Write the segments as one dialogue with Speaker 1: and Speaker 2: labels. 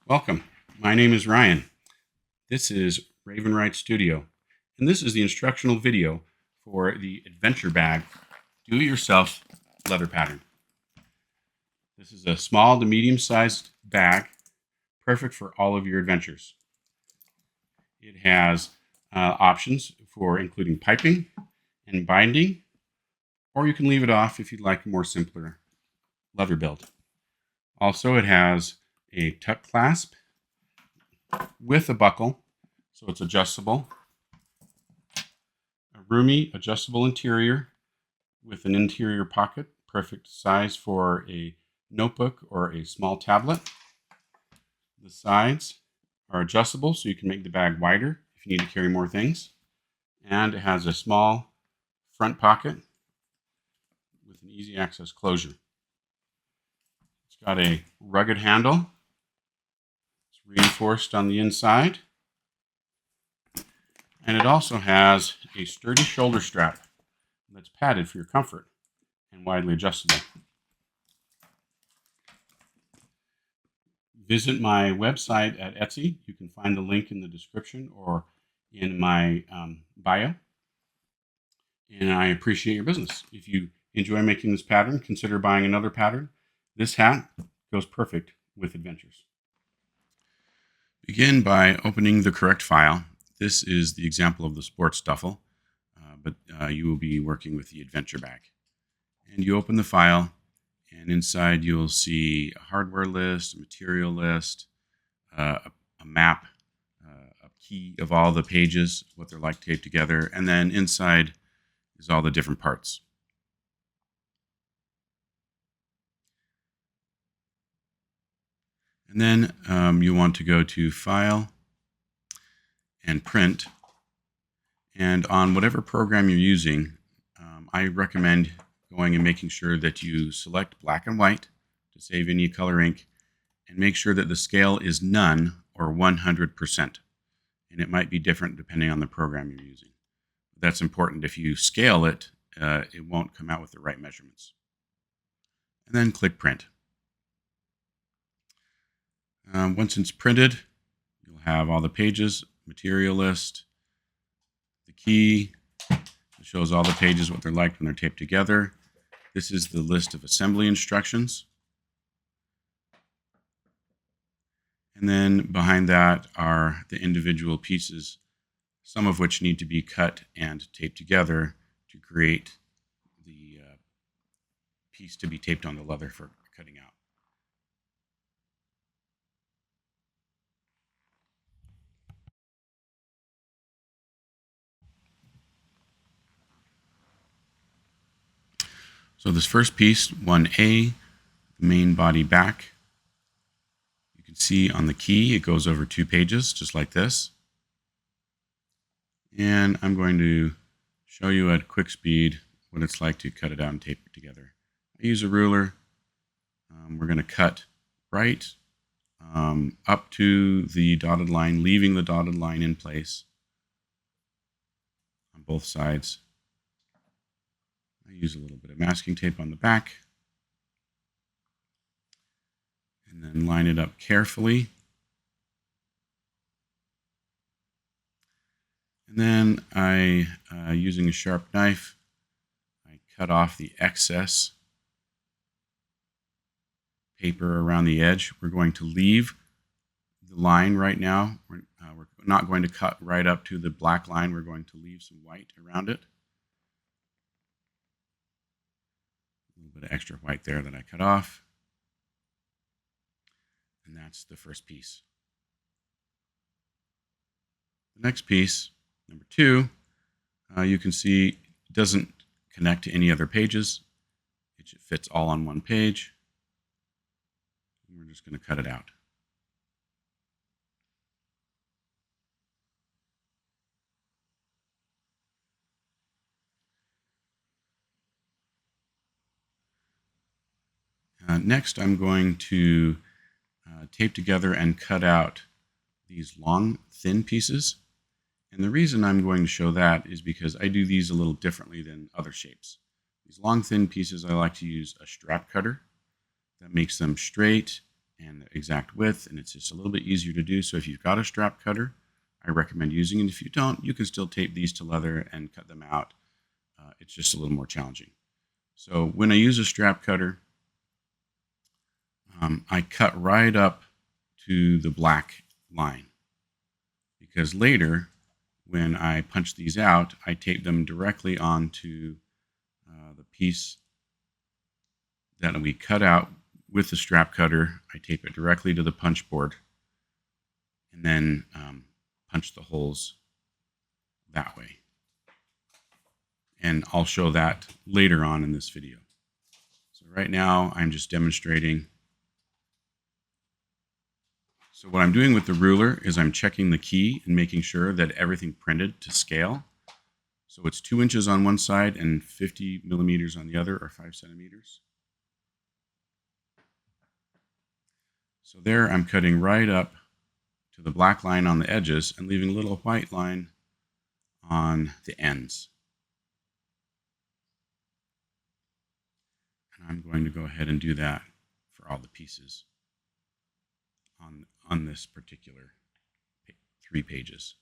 Speaker 1: Welcome. My name is Ryan. This is Ravenwright Studio, and this is the instructional video for the Adventure Bag Do-It-Yourself Leather Pattern. This is a small to medium-sized bag, perfect for all of your adventures. It has options for including piping and binding, or you can leave it off if you'd like a more simpler leather build. Also, it has a tuck clasp with a buckle, so it's adjustable. A roomy, adjustable interior with an interior pocket, perfect size for a notebook or a small tablet. The sides are adjustable, so you can make the bag wider if you need to carry more things. And it has a small front pocket with an easy access closure. It's got a rugged handle. It's reinforced on the inside. And it also has a sturdy shoulder strap that's padded for your comfort and widely adjustable. Visit my website at Etsy. You can find the link in the description or in my bio. And I appreciate your business. If you enjoy making this pattern, consider buying another pattern. This hat goes perfect with adventures. Begin by opening the correct file. This is the example of the sports duffel, but you will be working with the adventure bag. And you open the file, and inside you'll see a hardware list, a material list, a map, a key of all the pages, what they're like taped together, and then inside is all the different parts. And then you want to go to File and Print. And on whatever program you're using, I recommend going and making sure that you select black and white to save any color ink, and make sure that the scale is none or 100%. And it might be different depending on the program you're using. That's important. If you scale it, it won't come out with the right measurements. And then click Print. Once it's printed, you'll have all the pages, material list, the key. It shows all the pages, what they're like when they're taped together. This is the list of assembly instructions. And then behind that are the individual pieces, some of which need to be cut and taped together to create the piece to be taped on the leather for cutting out. So this first piece, 1A, the main body back. You can see on the key, it goes over 2 pages, just like this. And I'm going to show you at quick speed what it's like to cut it out and tape it together. I use a ruler. We're going to cut right up to the dotted line, leaving the dotted line in place on both sides. I use a little bit of masking tape on the back, and then line it up carefully. And then using a sharp knife, I cut off the excess paper around the edge. We're going to leave the line right now. We're not going to cut right up to the black line. We're going to leave some white around it. A little bit of extra white there that I cut off. And that's the first piece. The next piece, number 2, you can see it doesn't connect to any other pages. It fits all on one page. And we're just going to cut it out. Next, I'm going to tape together and cut out these long, thin pieces. And the reason I'm going to show that is because I do these a little differently than other shapes. These long, thin pieces, I like to use a strap cutter that makes them straight and the exact width, and it's just a little bit easier to do. So if you've got a strap cutter, I recommend using it. If you don't, you can still tape these to leather and cut them out. It's just a little more challenging. So when I use a strap cutter, I cut right up to the black line, because later when I punch these out, I tape them directly onto the piece that we cut out with the strap cutter. I tape it directly to the punch board and then punch the holes that way. And I'll show that later on in this video. So right now I'm just demonstrating. So what I'm doing with the ruler is I'm checking the key and making sure that everything printed to scale. So it's 2 inches on one side and 50 millimeters on the other, or 5 centimeters. So there I'm cutting right up to the black line on the edges and leaving a little white line on the ends. And I'm going to go ahead and do that for all the pieces on this particular 3 pages.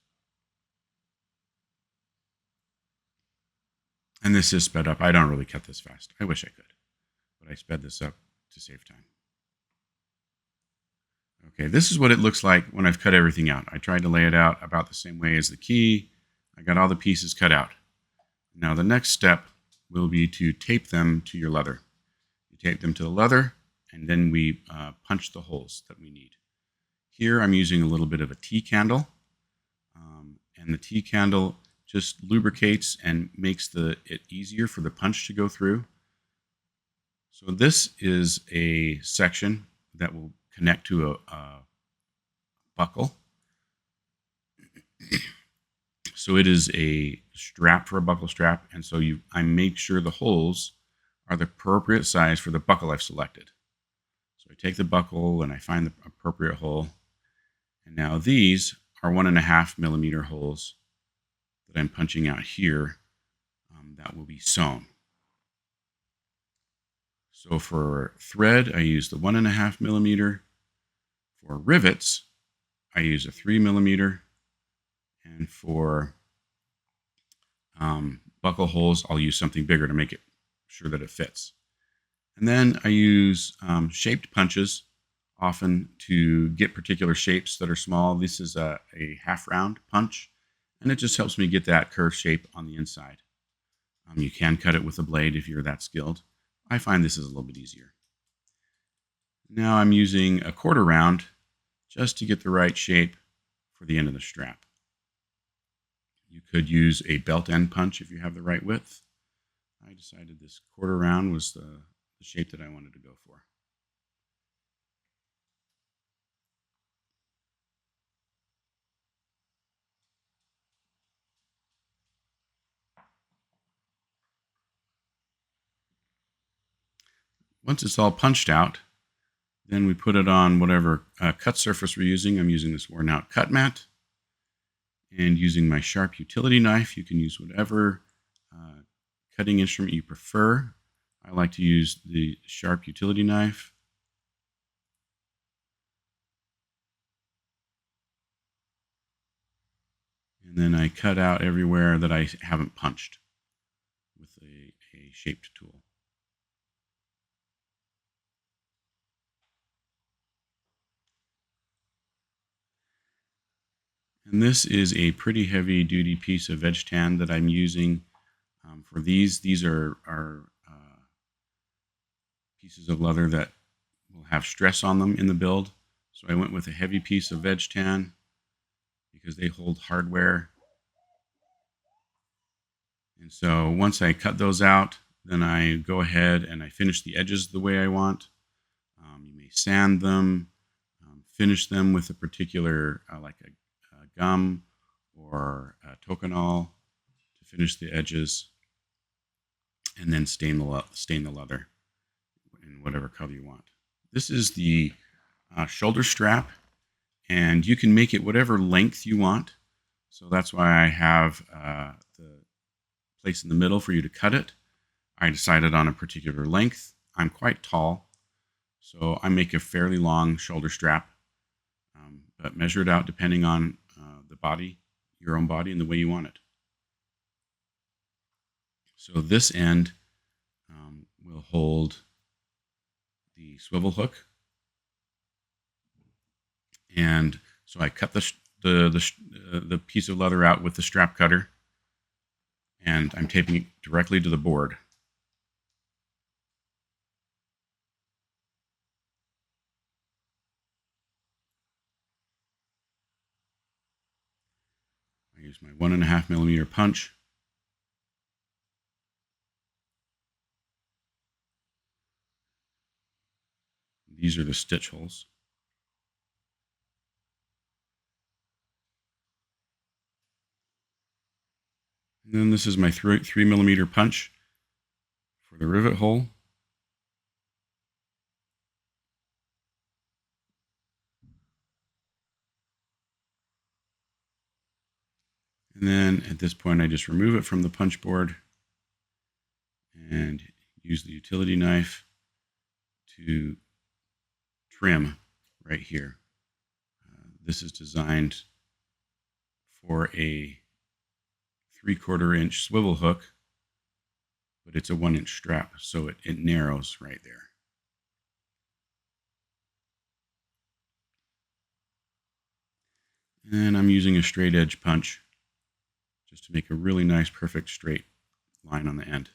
Speaker 1: And this is sped up. I don't really cut this fast. I wish I could, but I sped this up to save time. Okay, this is what it looks like when I've cut everything out. I tried to lay it out about the same way as the key. I got all the pieces cut out. Now the next step will be to tape them to your leather. You tape them to the leather, and then we punch the holes that we need. Here I'm using a little bit of a tea candle, and the tea candle just lubricates and makes it easier for the punch to go through. So this is a section that will connect to a buckle. So it is a strap for a buckle strap, and so I make sure the holes are the appropriate size for the buckle I've selected. So I take the buckle and I find the appropriate hole, and now these are 1.5 millimeter holes that I'm punching out here that will be sewn. So for thread, I use the 1.5 millimeter. For rivets, I use a 3 millimeter. And for buckle holes, I'll use something bigger to make it sure that it fits. And then I use shaped punches, often to get particular shapes that are small. This is a half round punch, and it just helps me get that curved shape on the inside. You can cut it with a blade if you're that skilled. I find this is a little bit easier. Now I'm using a 1/4 round just to get the right shape for the end of the strap. You could use a belt end punch if you have the right width. I decided this 1/4 round was the shape that I wanted to go for. Once it's all punched out, then we put it on whatever cut surface we're using. I'm using this worn out cut mat. And using my sharp utility knife, you can use whatever cutting instrument you prefer. I like to use the sharp utility knife. And then I cut out everywhere that I haven't punched with a shaped tool. And this is a pretty heavy duty piece of veg tan that I'm using for these. These are pieces of leather that will have stress on them in the build. So I went with a heavy piece of veg tan because they hold hardware. And so once I cut those out, then I go ahead and I finish the edges the way I want. You may sand them, finish them with a particular, like a gum or Tokonol to finish the edges, and then stain the leather in whatever color you want. This is the shoulder strap, and you can make it whatever length you want. So that's why I have the place in the middle for you to cut it. I decided on a particular length. I'm quite tall, So I make a fairly long shoulder strap, but measure it out depending on the body, your own body, and the way you want it. So this end will hold the swivel hook, and so I cut the piece of leather out with the strap cutter, and I'm taping it directly to the board. I use my 1.5 millimeter punch. These are the stitch holes. And then this is my 3 millimeter punch for the rivet hole. And then at this point, I just remove it from the punch board and use the utility knife to trim right here. This is designed for a 3/4 inch swivel hook, but it's a 1-inch strap, so it narrows right there. And I'm using a straight edge punch just to make a really nice, perfect straight line on the end.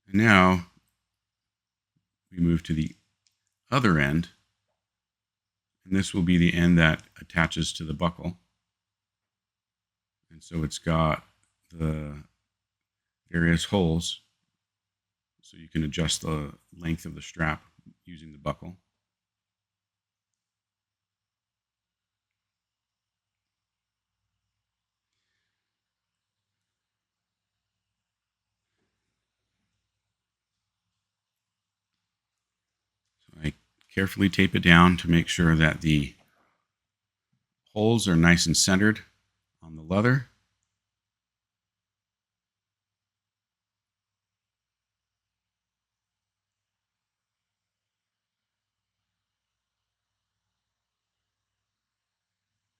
Speaker 1: And now we move to the other end, and this will be the end that attaches to the buckle. And so it's got the various holes, so you can adjust the length of the strap using the buckle. So I carefully tape it down to make sure that the holes are nice and centered on the leather.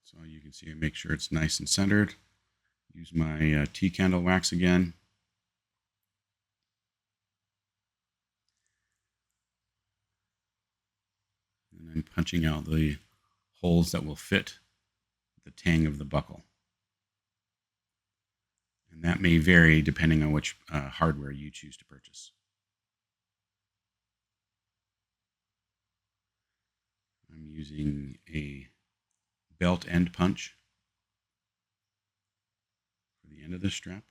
Speaker 1: So you can see I make sure it's nice and centered. Use my tea candle wax again. And I'm punching out the holes that will fit the tang of the buckle. And that may vary depending on which hardware you choose to purchase. I'm using a belt end punch for the end of the strap.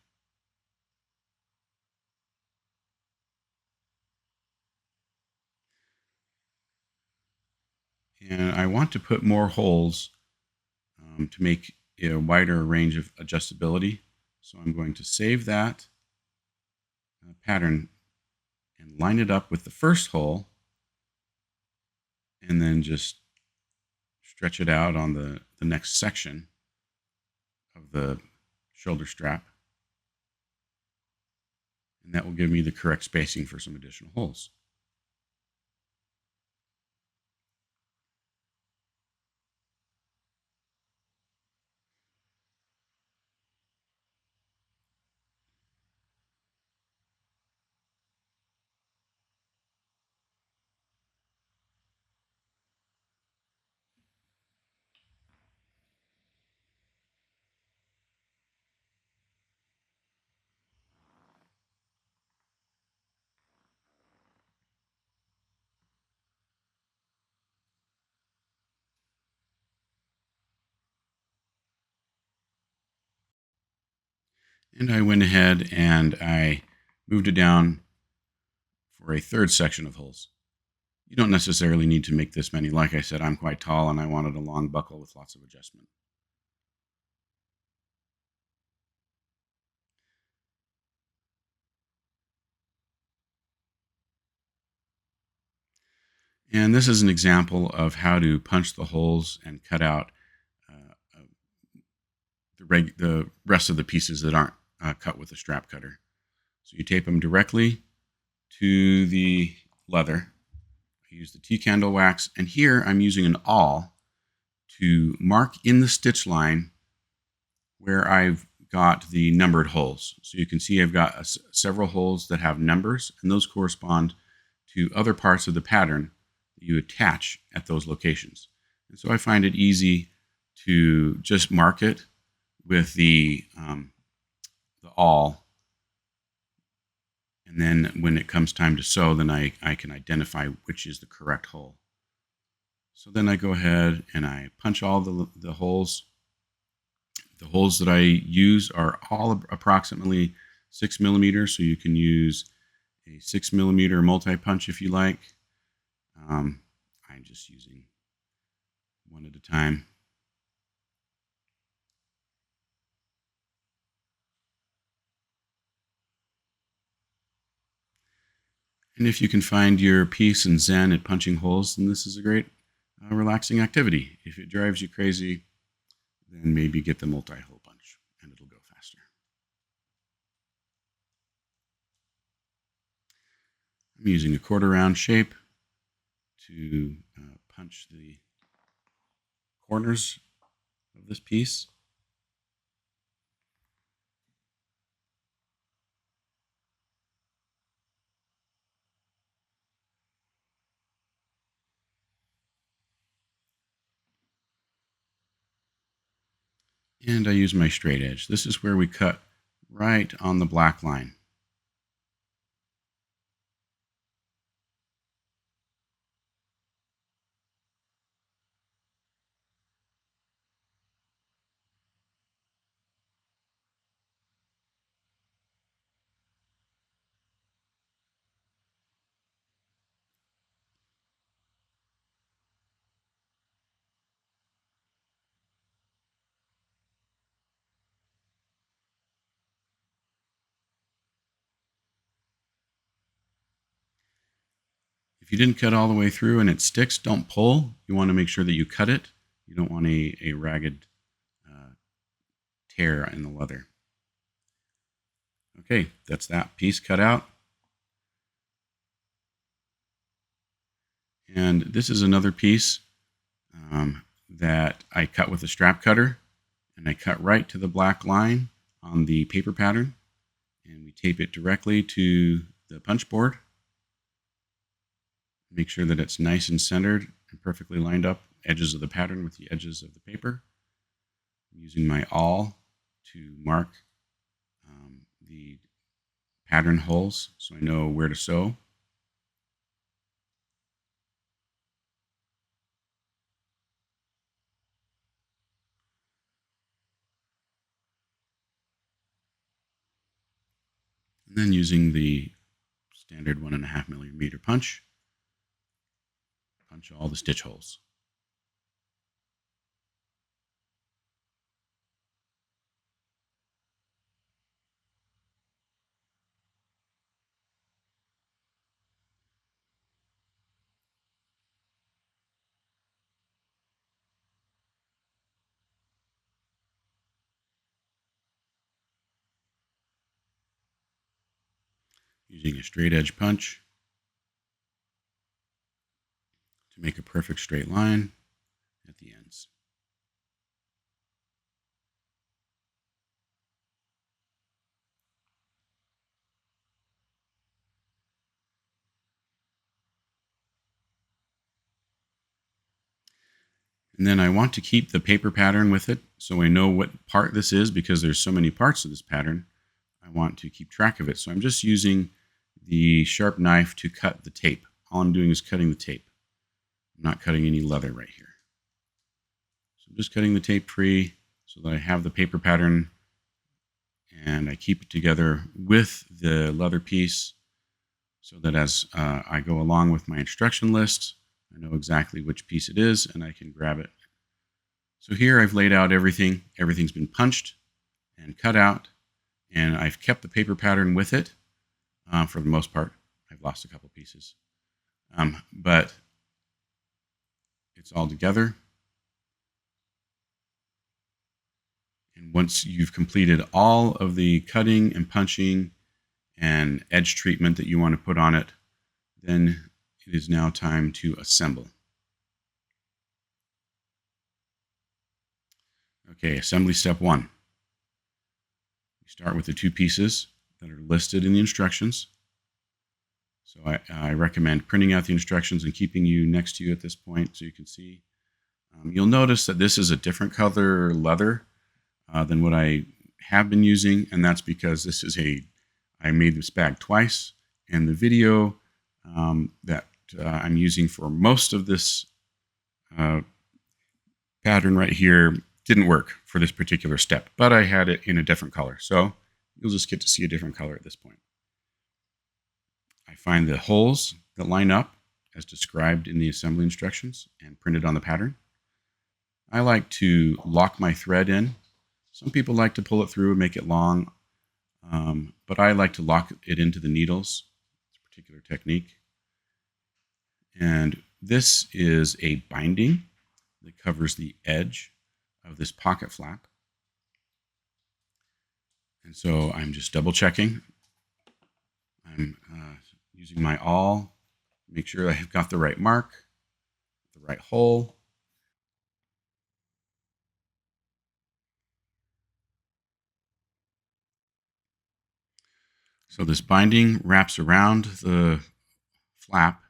Speaker 1: And I want to put more holes to make a wider range of adjustability. So I'm going to save that pattern and line it up with the first hole, and then just stretch it out on the next section of the shoulder strap. And that will give me the correct spacing for some additional holes. And I went ahead and I moved it down for a third section of holes. You don't necessarily need to make this many. Like I said, I'm quite tall and I wanted a long buckle with lots of adjustment. And this is an example of how to punch the holes and cut out the rest of the pieces that aren't cut with a strap cutter. So you tape them directly to the leather, use the T-candle wax, and here I'm using an awl to mark in the stitch line where I've got the numbered holes. So you can see I've got several holes that have numbers, and those correspond to other parts of the pattern that you attach at those locations. And so I find it easy to just mark it with the awl, and then when it comes time to sew, then I can identify which is the correct hole. So then I go ahead and I punch all the holes. The holes that I use are all approximately 6 millimeters, so you can use a 6 millimeter multi-punch if you like. I'm just using one at a time. And if you can find your peace and zen at punching holes, then this is a great relaxing activity. If it drives you crazy, then maybe get the multi-hole punch and it'll go faster. I'm using a quarter round shape to punch the corners of this piece. And I use my straight edge. This is where we cut right on the black line. If you didn't cut all the way through and it sticks, don't pull. You want to make sure that you cut it. You don't want a ragged tear in the leather. Okay, that's that piece cut out. And this is another piece that I cut with a strap cutter, and I cut right to the black line on the paper pattern, and we tape it directly to the punch board. Make sure that it's nice and centered and perfectly lined up, edges of the pattern with the edges of the paper. I'm using my awl to mark the pattern holes so I know where to sew. And then using the standard 1.5 millimeter punch all the stitch holes. Using a straight edge punch to make a perfect straight line at the ends. And then I want to keep the paper pattern with it so I know what part this is, because there's so many parts of this pattern. I want to keep track of it. So I'm just using the sharp knife to cut the tape. All I'm doing is cutting the tape. I'm not cutting any leather right here. So I'm just cutting the tape free so that I have the paper pattern and I keep it together with the leather piece so that as I go along with my instruction list, I know exactly which piece it is and I can grab it. So here I've laid out everything. Everything's been punched and cut out, and I've kept the paper pattern with it for the most part. I've lost a couple pieces, but it's all together. And once you've completed all of the cutting and punching and edge treatment that you want to put on it, then it is now time to assemble. Okay, assembly step 1. You start with the 2 pieces that are listed in the instructions. So I recommend printing out the instructions and keeping you next to you at this point so you can see. You'll notice that this is a different color leather than what I have been using, and that's because I made this bag twice, and the video that I'm using for most of this pattern right here didn't work for this particular step, but I had it in a different color. So you'll just get to see a different color at this point. I find the holes that line up as described in the assembly instructions and printed on the pattern. I like to lock my thread in. Some people like to pull it through and make it long, but I like to lock it into the needles. It's a particular technique. And this is a binding that covers the edge of this pocket flap. And so I'm just double checking. I'm using my awl, make sure I've got the right mark, the right hole. So this binding wraps around the flap.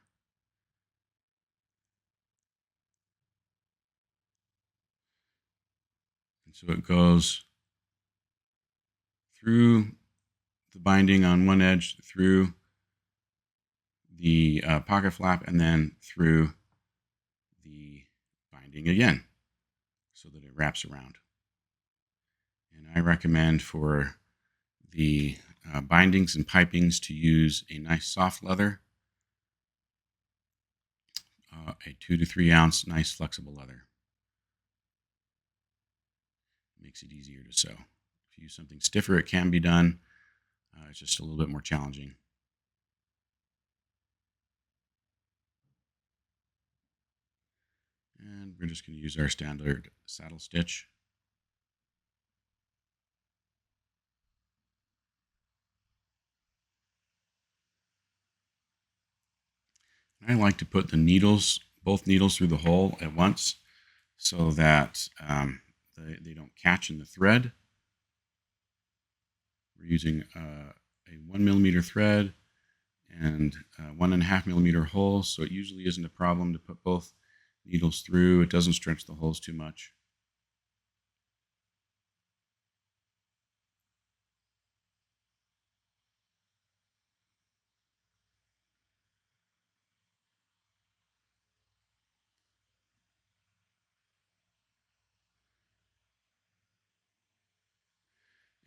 Speaker 1: And so it goes through the binding on one edge, through the pocket flap, and then through the binding again so that it wraps around. And I recommend for the bindings and pipings to use a nice soft leather, a 2 to 3 ounce nice flexible leather. It makes it easier to sew. If you use something stiffer, it can be done. It's just a little bit more challenging. And we're just going to use our standard saddle stitch. I like to put the needles, both needles, through the hole at once so that they don't catch in the thread. We're using a 1 millimeter thread and 1.5 millimeter holes, so it usually isn't a problem to put both needles through. It doesn't stretch the holes too much.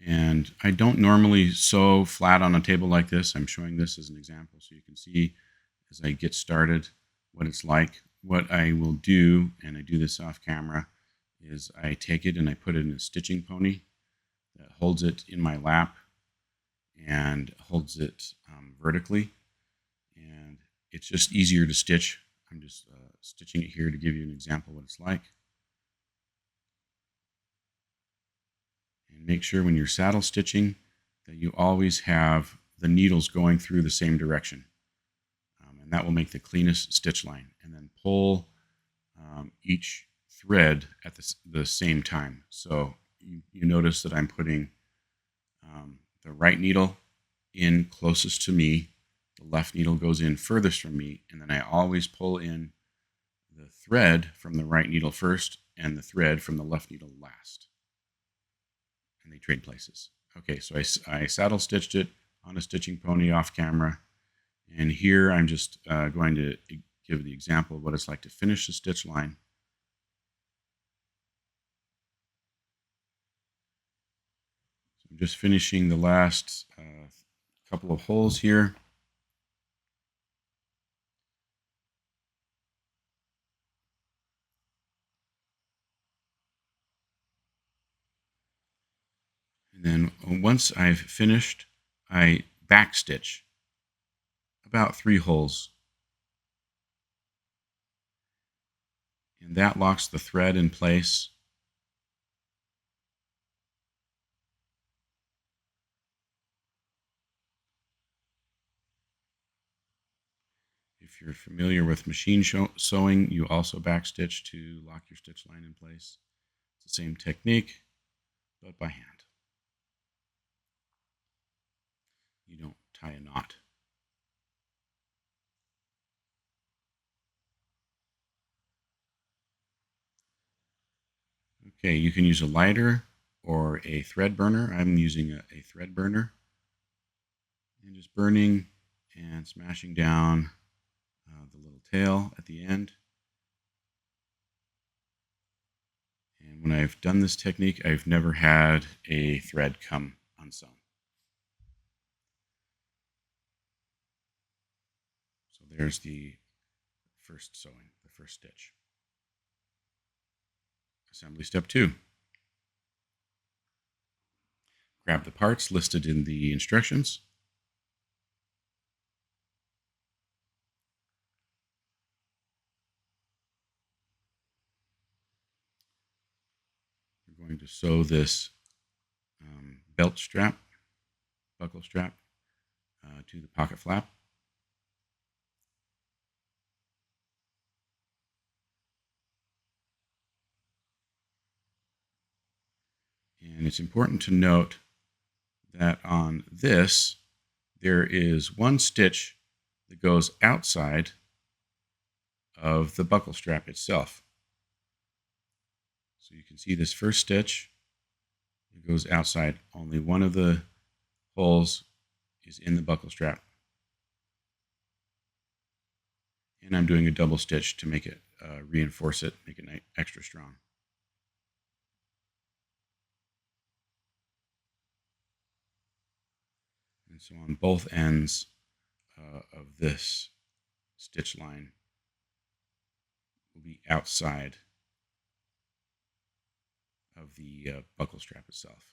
Speaker 1: And I don't normally sew flat on a table like this. I'm showing this as an example so you can see as I get started what it's like. What I will do, and I do this off camera, is I take it and I put it in a stitching pony that holds it in my lap and holds it vertically. And it's just easier to stitch. I'm just stitching it here to give you an example of what it's like. And make sure when you're saddle stitching that you always have the needles going through the same direction. And that will make the cleanest stitch line. And then pull each thread at the same time. So you notice that I'm putting the right needle in closest to me, the left needle goes in furthest from me, and then I always pull in the thread from the right needle first and the thread from the left needle last. And they trade places. Okay, so I saddle stitched it on a stitching pony off camera. And here I'm just going to give the example of what it's like to finish the stitch line. So I'm just finishing the last couple of holes here. And then once I've finished, I back stitch about 3 holes. And that locks the thread in place. If you're familiar with machine sewing, you also backstitch to lock your stitch line in place. It's the same technique, but by hand. You don't tie a knot. Okay, you can use a lighter or a thread burner. I'm using a thread burner. And just burning and smashing down the little tail at the end. And when I've done this technique, I've never had a thread come unsewn. So there's the first sewing, the first stitch. Assembly step 2. Grab the parts listed in the instructions. We're going to sew this belt strap, buckle strap, to the pocket flap. And it's important to note that on this, there is one stitch that goes outside of the buckle strap itself. So you can see this first stitch, it goes outside. Only one of the holes is in the buckle strap. And I'm doing a double stitch to make it reinforce it, make it extra strong. And so on both ends of this stitch line will be outside of the buckle strap itself.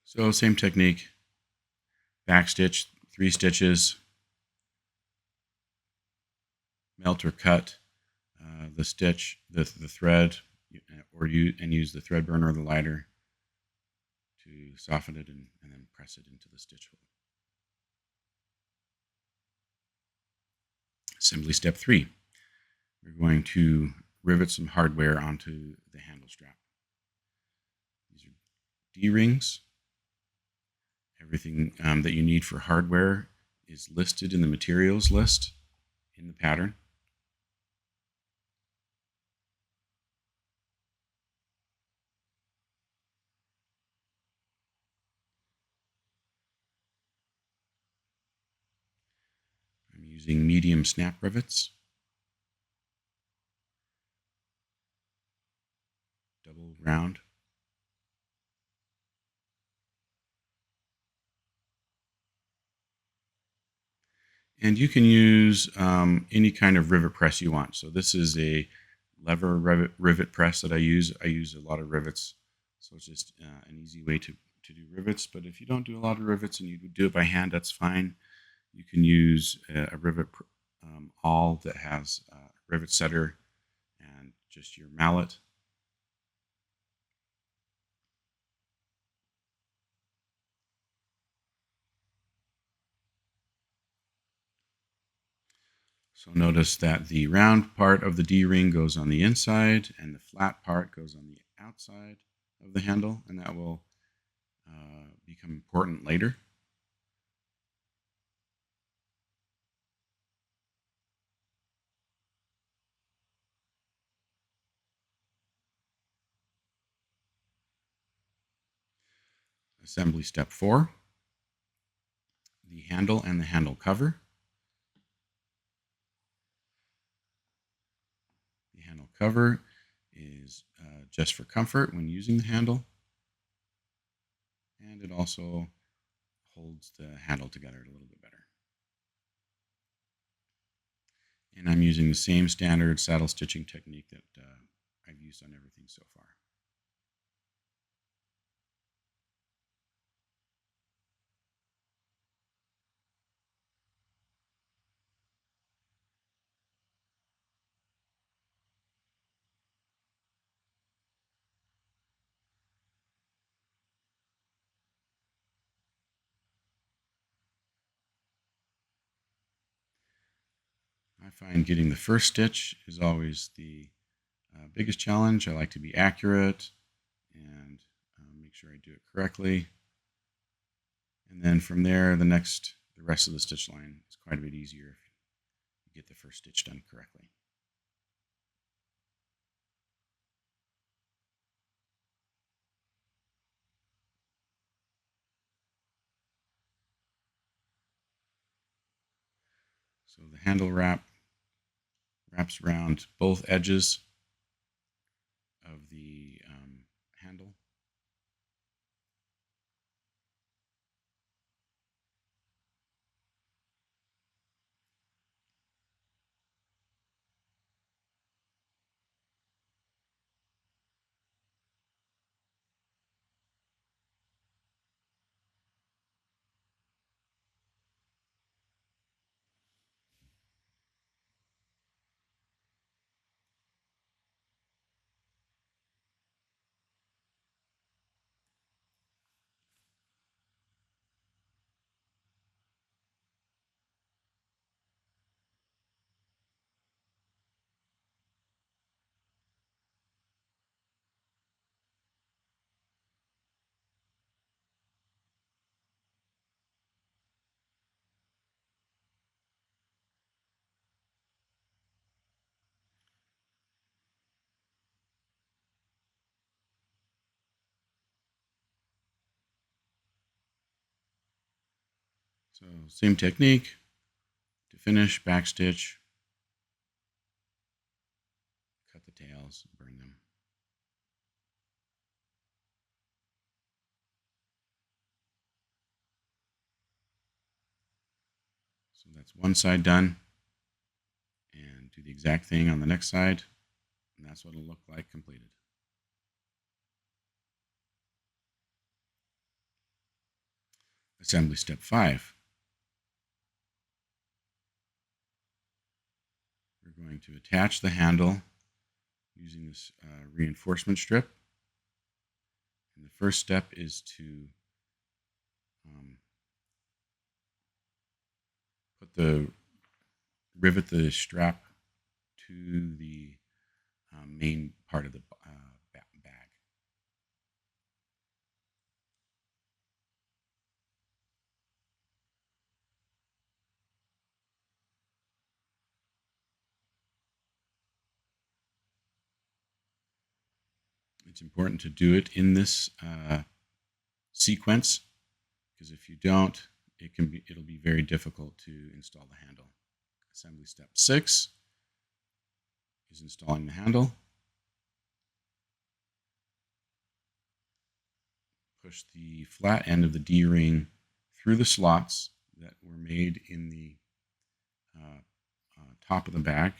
Speaker 1: So same technique, back stitch, 3 stitches, melt or cut the stitch, the thread, and use the thread burner or the lighter to soften it and then press it into the stitch hole. Assembly step 3. We're going to rivet some hardware onto the handle strap. These are D-rings. Everything that you need for hardware is listed in the materials list in the pattern. I'm using medium snap rivets, double round. And you can use any kind of rivet press you want. So this is a lever rivet press that I use. I use a lot of rivets, so it's just an easy way to do rivets. But if you don't do a lot of rivets and you do it by hand, that's fine. You can use a rivet awl that has a rivet setter and just your mallet. So notice that the round part of the D-ring goes on the inside and the flat part goes on the outside of the handle, and that will become important later. Assembly step 4, the handle and the handle cover. The handle cover is just for comfort when using the handle, and it also holds the handle together a little bit better. And I'm using the same standard saddle stitching technique that I've used on everything so far. I find getting the first stitch is always the biggest challenge. I like to be accurate and make sure I do it correctly. And then from there, the rest of the stitch line is quite a bit easier if you get the first stitch done correctly. So the handle wraps around both edges of the handle. So same technique to finish, backstitch, cut the tails, burn them. So that's one side done, and do the exact thing on the next side, and that's what it'll look like completed. Assembly step 5. We're going to attach the handle using this reinforcement strip. And the first step is to rivet the strap to the main part of the bag. It's important to do it in this sequence, because if you don't, it'll be very difficult to install the handle. Assembly step 6 is installing the handle. Push the flat end of the D-ring through the slots that were made in the top of the bag.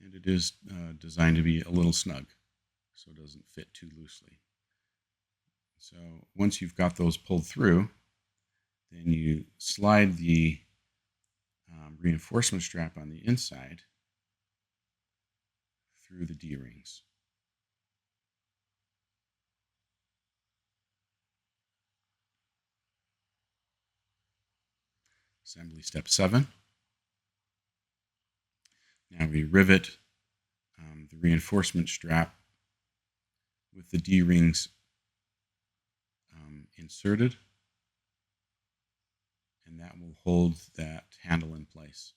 Speaker 1: And it is designed to be a little snug, so it doesn't fit too loosely. So once you've got those pulled through, then you slide the reinforcement strap on the inside through the D-rings. Assembly step 7. Now we rivet the reinforcement strap with the D-rings inserted, and that will hold that handle in place.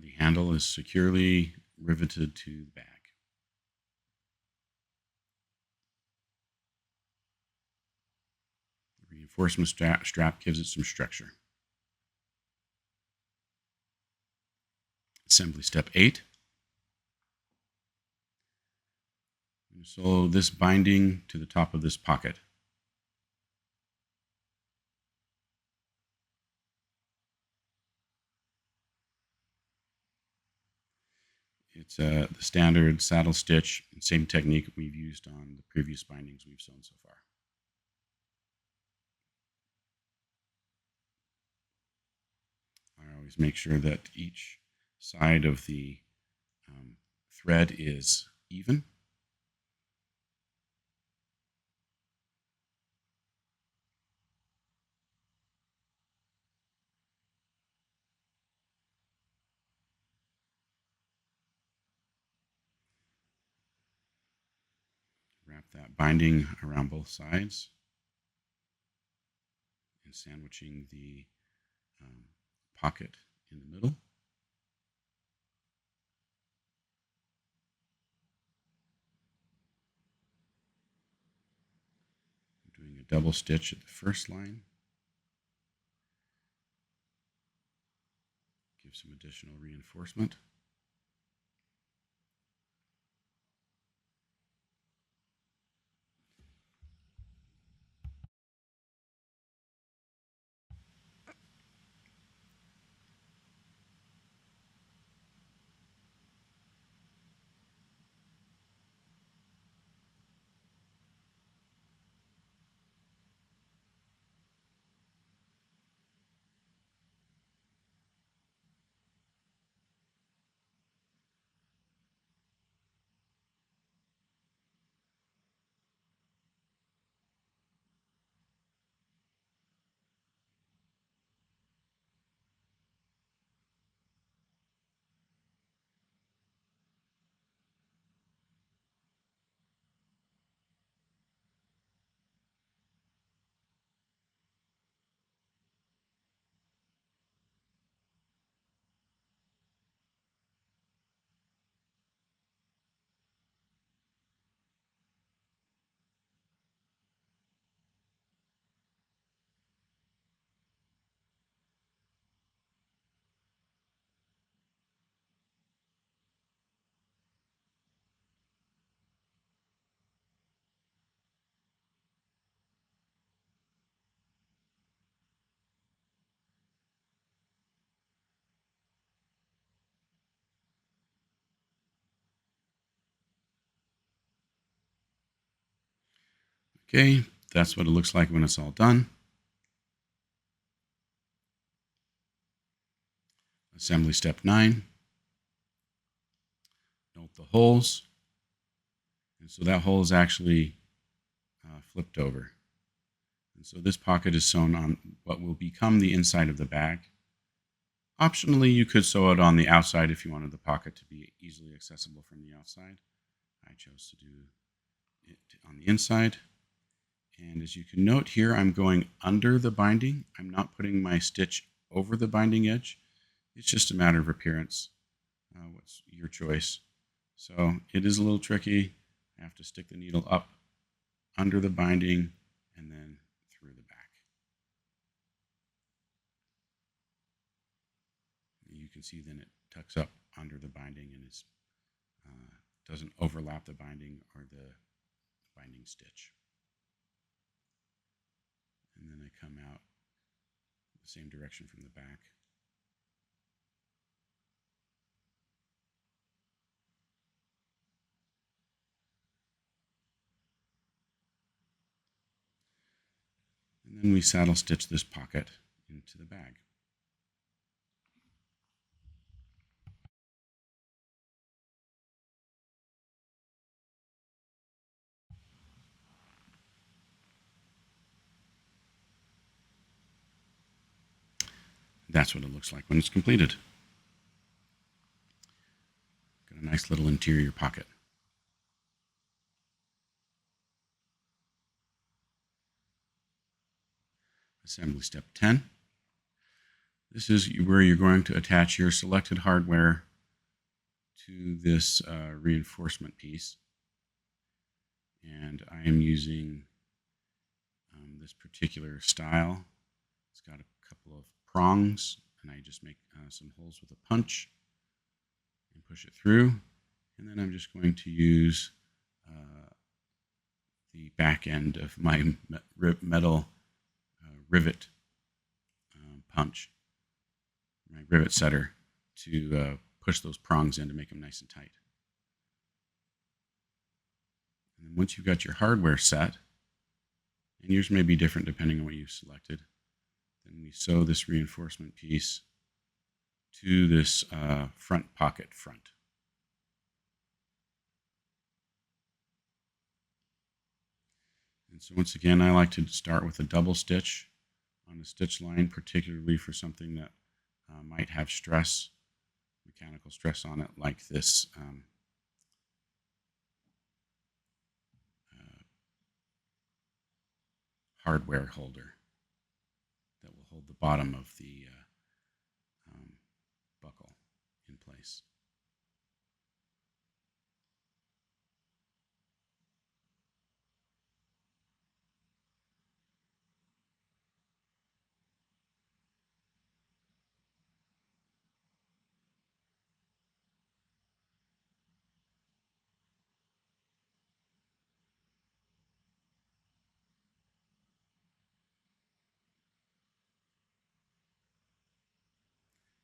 Speaker 1: The handle is securely riveted to the bag. The reinforcement strap gives it some structure. Assembly step 8. Sew this binding to the top of this pocket. It's the standard saddle stitch, same technique we've used on the previous bindings we've sewn so far. I always make sure that each side of the thread is even. Wrap that binding around both sides and sandwiching the pocket in the middle. I'm doing a double stitch at the first line. Give some additional reinforcement. Okay, that's what it looks like when it's all done. Assembly step 9. Note the holes. And so that hole is actually flipped over. And so this pocket is sewn on what will become the inside of the bag. Optionally, you could sew it on the outside if you wanted the pocket to be easily accessible from the outside. I chose to do it on the inside. And as you can note here, I'm going under the binding. I'm not putting my stitch over the binding edge. It's just a matter of appearance. What's your choice? So it is a little tricky. I have to stick the needle up under the binding and then through the back. You can see then it tucks up under the binding and is doesn't overlap the binding or the binding stitch. And then I come out the same direction from the back. And then we saddle stitch this pocket into the bag. That's what it looks like when it's completed. Got a nice little interior pocket. Assembly step 10. This is where you're going to attach your selected hardware to this reinforcement piece. And I am using this particular style. It's got a couple of prongs, and I just make some holes with a punch and push it through. And then I'm just going to use the back end of my metal rivet punch, my rivet setter, to push those prongs in to make them nice and tight. And then once you've got your hardware set, and yours may be different depending on what you've selected, then we sew this reinforcement piece to this front pocket front. And so once again, I like to start with a double stitch on the stitch line, particularly for something that might have stress, mechanical stress on it, like this hardware holder that will hold the bottom of the buckle in place.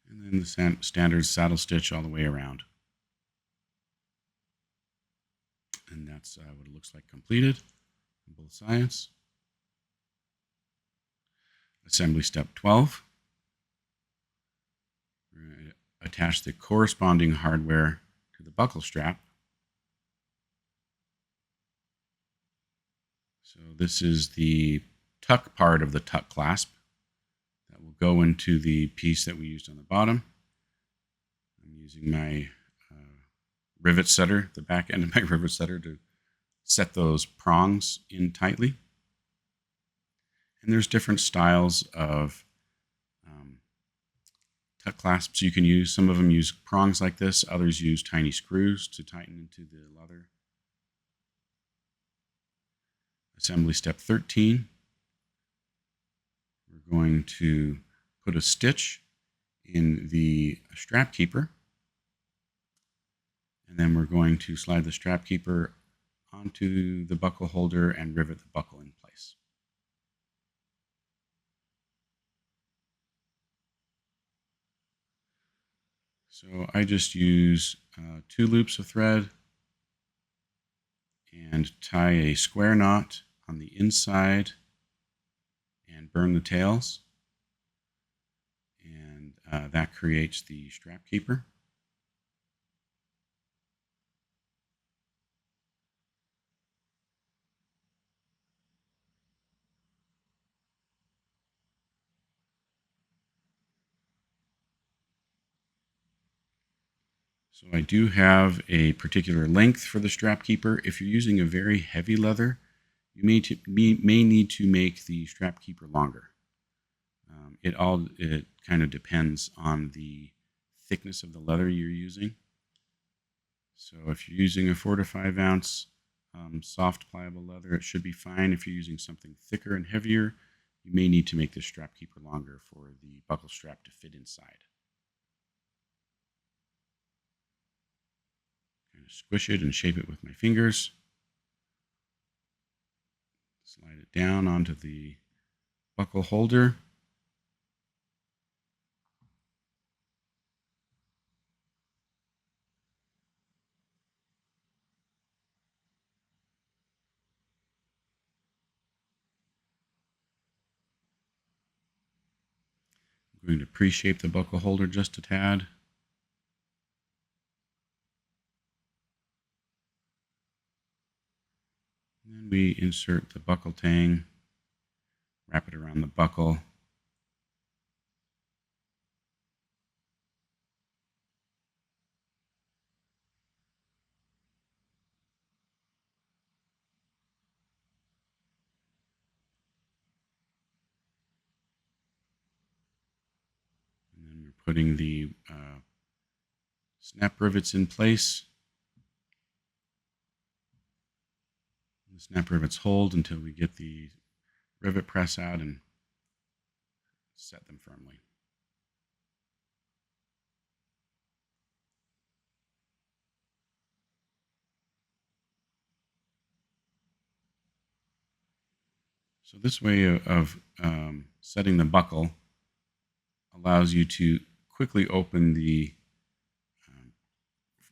Speaker 1: And then the standard saddle stitch all the way around. And that's what it looks like completed on both sides. Assembly step 12. We're going to attach the corresponding hardware to the buckle strap. So this is the tuck part of the tuck clasp that will go into the piece that we used on the bottom. I'm using my rivet setter, the back end of my rivet setter, to set those prongs in tightly. And there's different styles of tuck clasps you can use. Some of them use prongs like this. Others use tiny screws to tighten into the leather. Assembly step 13. We're going to put a stitch in the strap keeper. And then we're going to slide the strap keeper onto the buckle holder and rivet the buckle in place. So I just use 2 loops of thread and tie a square knot on the inside and burn the tails. And that creates the strap keeper. So I do have a particular length for the strap keeper. If you're using a very heavy leather, you may need to make the strap keeper longer. It kind of depends on the thickness of the leather you're using. So if you're using a 4 to 5 ounce soft pliable leather, it should be fine. If you're using something thicker and heavier, you may need to make the strap keeper longer for the buckle strap to fit inside. Kind of squish it and shape it with my fingers. Slide it down onto the buckle holder. I'm going to pre-shape the buckle holder just a tad. And then we insert the buckle tang, wrap it around the buckle. putting the snap rivets in place. The snap rivets hold until we get the rivet press out and set them firmly. So this way of setting the buckle allows you to quickly open the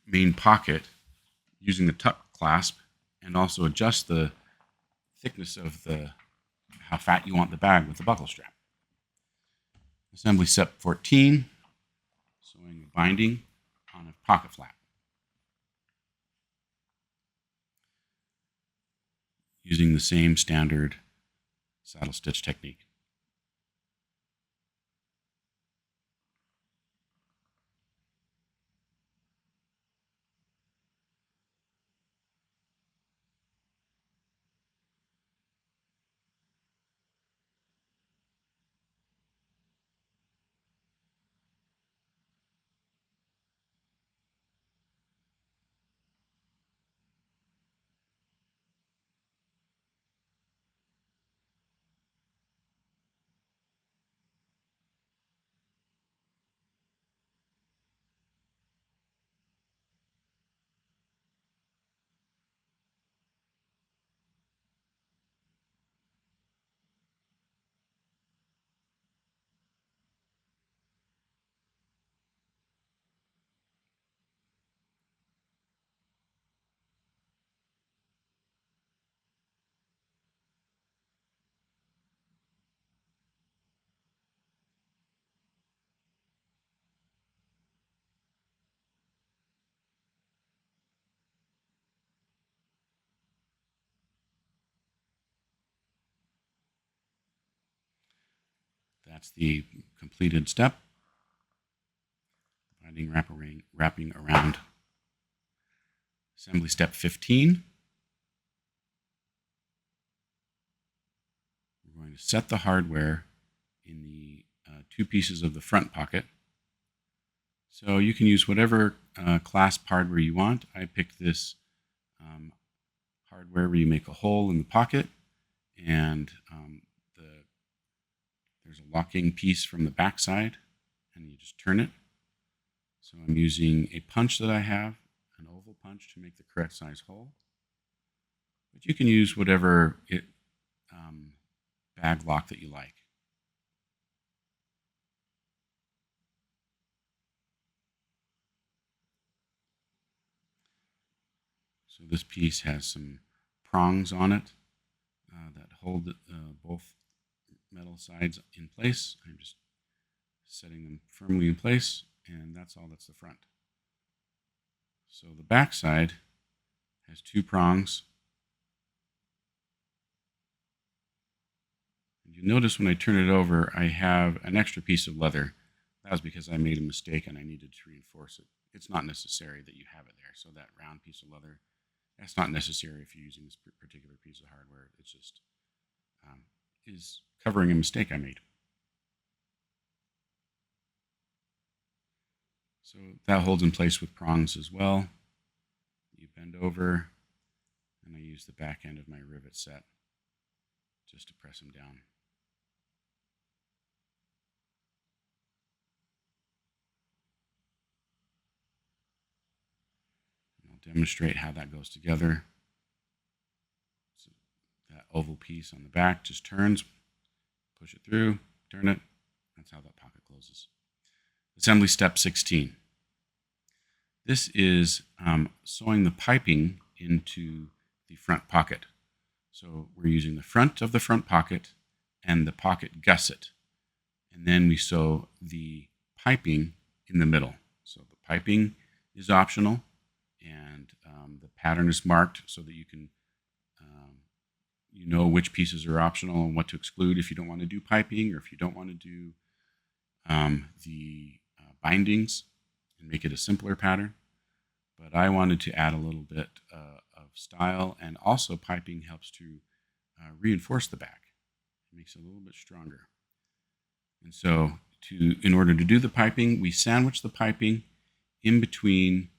Speaker 1: main pocket using the tuck clasp, and also adjust the thickness of how fat you want the bag with the buckle strap. Assembly step 14, sewing a binding on a pocket flap. Using the same standard saddle stitch technique. That's the completed step. Binding wrapping around. Assembly step 15. We're going to set the hardware in the two pieces of the front pocket. So you can use whatever clasp hardware you want. I picked this hardware where you make a hole in the pocket, and there's a locking piece from the back side, and you just turn it. So I'm using a punch that I have, an oval punch, to make the correct size hole. But you can use whatever bag lock that you like. So this piece has some prongs on it that hold both metal sides in place. I'm just setting them firmly in place, and that's all that's the front. So the back side has two prongs. And you notice when I turn it over, I have an extra piece of leather. That was because I made a mistake and I needed to reinforce it. It's not necessary that you have it there. So that round piece of leather, that's not necessary if you're using this particular piece of hardware. It's just is covering a mistake I made. So that holds in place with prongs as well. You bend over, and I use the back end of my rivet set just to press them down. And I'll demonstrate how that goes together. So that oval piece on the back just turns, push it through, turn it. That's how that pocket closes. Assembly step 16. This is sewing the piping into the front pocket. So we're using the front of the front pocket and the pocket gusset. And then we sew the piping in the middle. So the piping is optional, and the pattern is marked so that you can you know which pieces are optional and what to exclude if you don't want to do piping, or if you don't want to do the bindings and make it a simpler pattern. But I wanted to add a little bit of style, and also piping helps to reinforce the bag. It makes it a little bit stronger. And so in order to do the piping, we sandwich the piping in between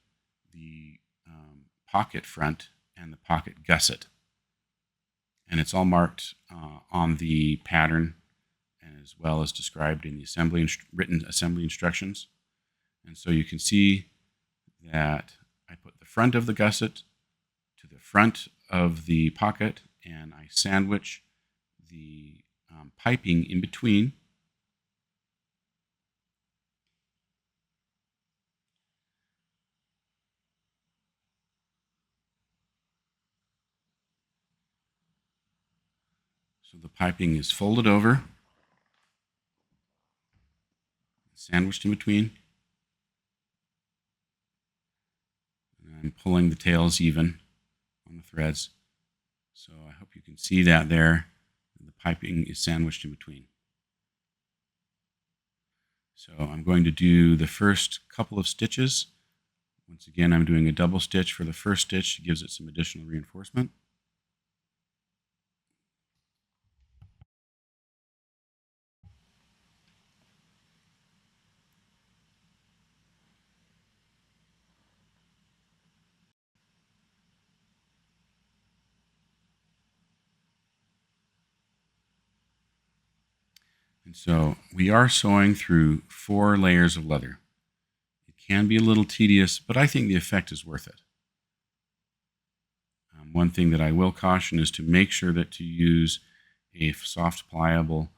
Speaker 1: the pocket front and the pocket gusset. And it's all marked on the pattern, as well as described in the written assembly instructions. And so you can see that I put the front of the gusset to the front of the pocket, and I sandwich the piping in between. So the piping is folded over, sandwiched in between. And I'm pulling the tails even on the threads. So I hope you can see that there. The piping is sandwiched in between. So I'm going to do the first couple of stitches. Once again, I'm doing a double stitch for the first stitch. It gives it some additional reinforcement. And so we are sewing through 4 layers of leather. It can be a little tedious, but I think the effect is worth it. One thing that I will caution is to make sure that to use a soft, pliable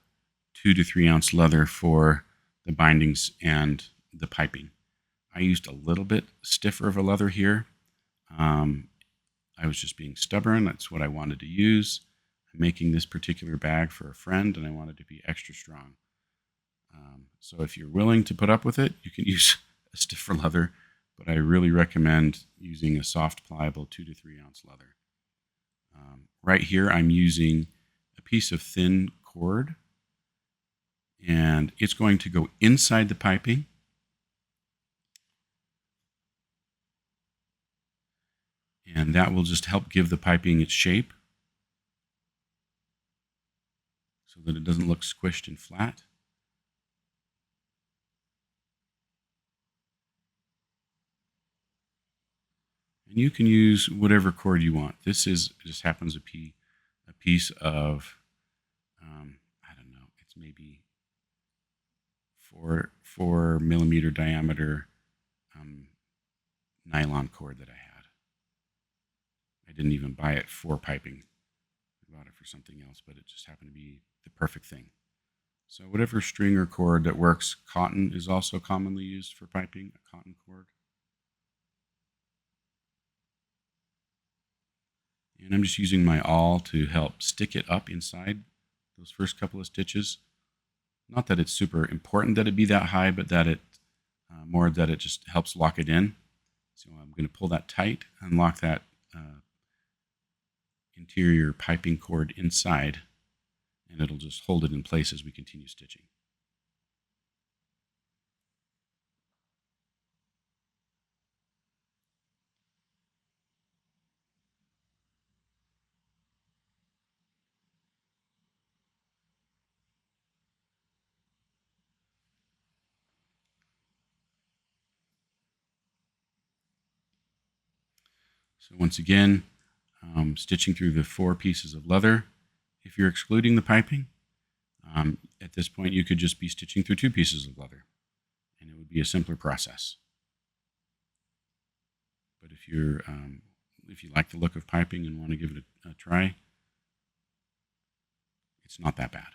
Speaker 1: 2 to 3 ounce leather for the bindings and the piping. I used a little bit stiffer of a leather here. I was just being stubborn. That's what I wanted to use. I'm making this particular bag for a friend, and I wanted to be extra strong. So if you're willing to put up with it, you can use a stiffer leather, but I really recommend using a soft, pliable 2 to 3 ounce leather. Right here, I'm using a piece of thin cord, and it's going to go inside the piping. And that will just help give the piping its shape so that it doesn't look squished and flat. And you can use whatever cord you want. This just happens to be a piece of, I don't know, it's maybe 4 millimeter diameter nylon cord that I had. I didn't even buy it for piping. I bought it for something else, but it just happened to be the perfect thing. So whatever string or cord that works. Cotton is also commonly used for piping, a cotton cord. And I'm just using my awl to help stick it up inside those first couple of stitches. Not that it's super important that it be that high, but that it more that it just helps lock it in. So I'm going to pull that tight and lock that interior piping cord inside, and it'll just hold it in place as we continue stitching. So once again, stitching through the 4 pieces of leather. If you're excluding the piping, at this point you could just be stitching through 2 pieces of leather, and it would be a simpler process. But if you like the look of piping and want to give it a try, it's not that bad.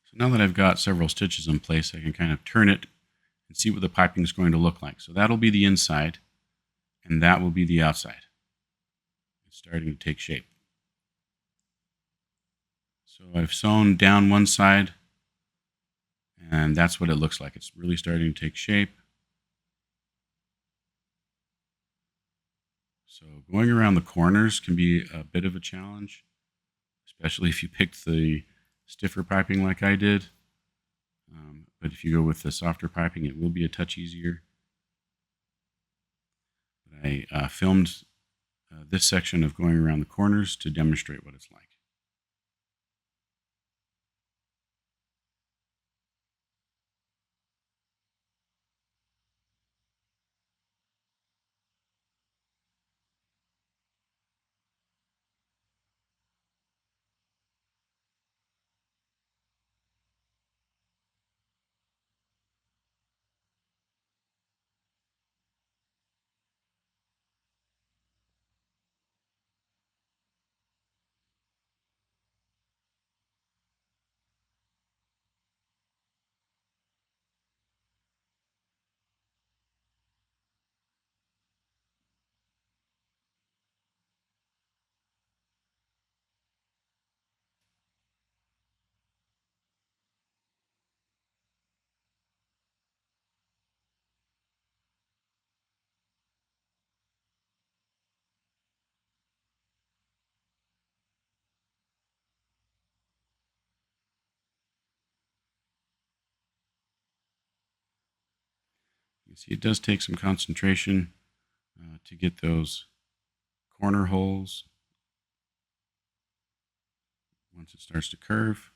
Speaker 1: So now that I've got several stitches in place, I can kind of turn it and see what the piping is going to look like. So that'll be the inside, and that will be the outside. It's starting to take shape. So I've sewn down one side, and that's what it looks like. It's really starting to take shape. So going around the corners can be a bit of a challenge, especially if you picked the stiffer piping like I did. But if you go with the softer piping, it will be a touch easier. I filmed this section of going around the corners to demonstrate what it's like. You see, it does take some concentration to get those corner holes once it starts to curve.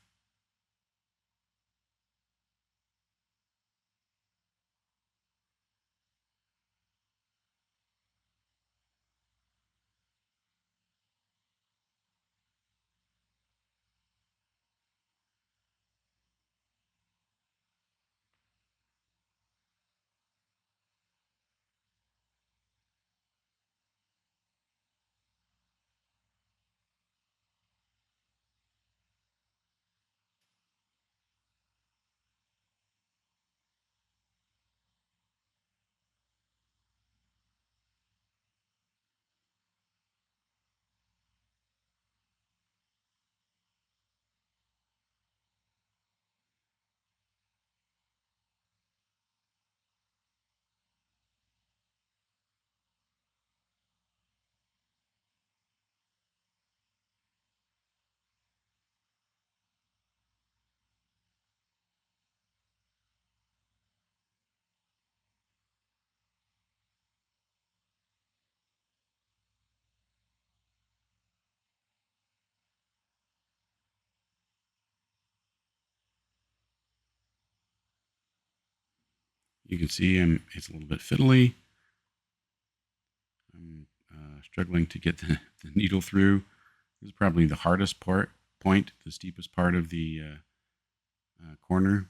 Speaker 1: You can see it's a little bit fiddly. I'm struggling to get the needle through. This is probably the hardest point, the steepest part of the corner.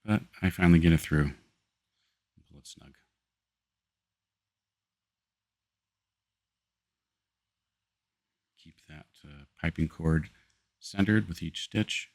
Speaker 1: But I finally get it through. Pull it snug. Keep that piping cord centered with each stitch.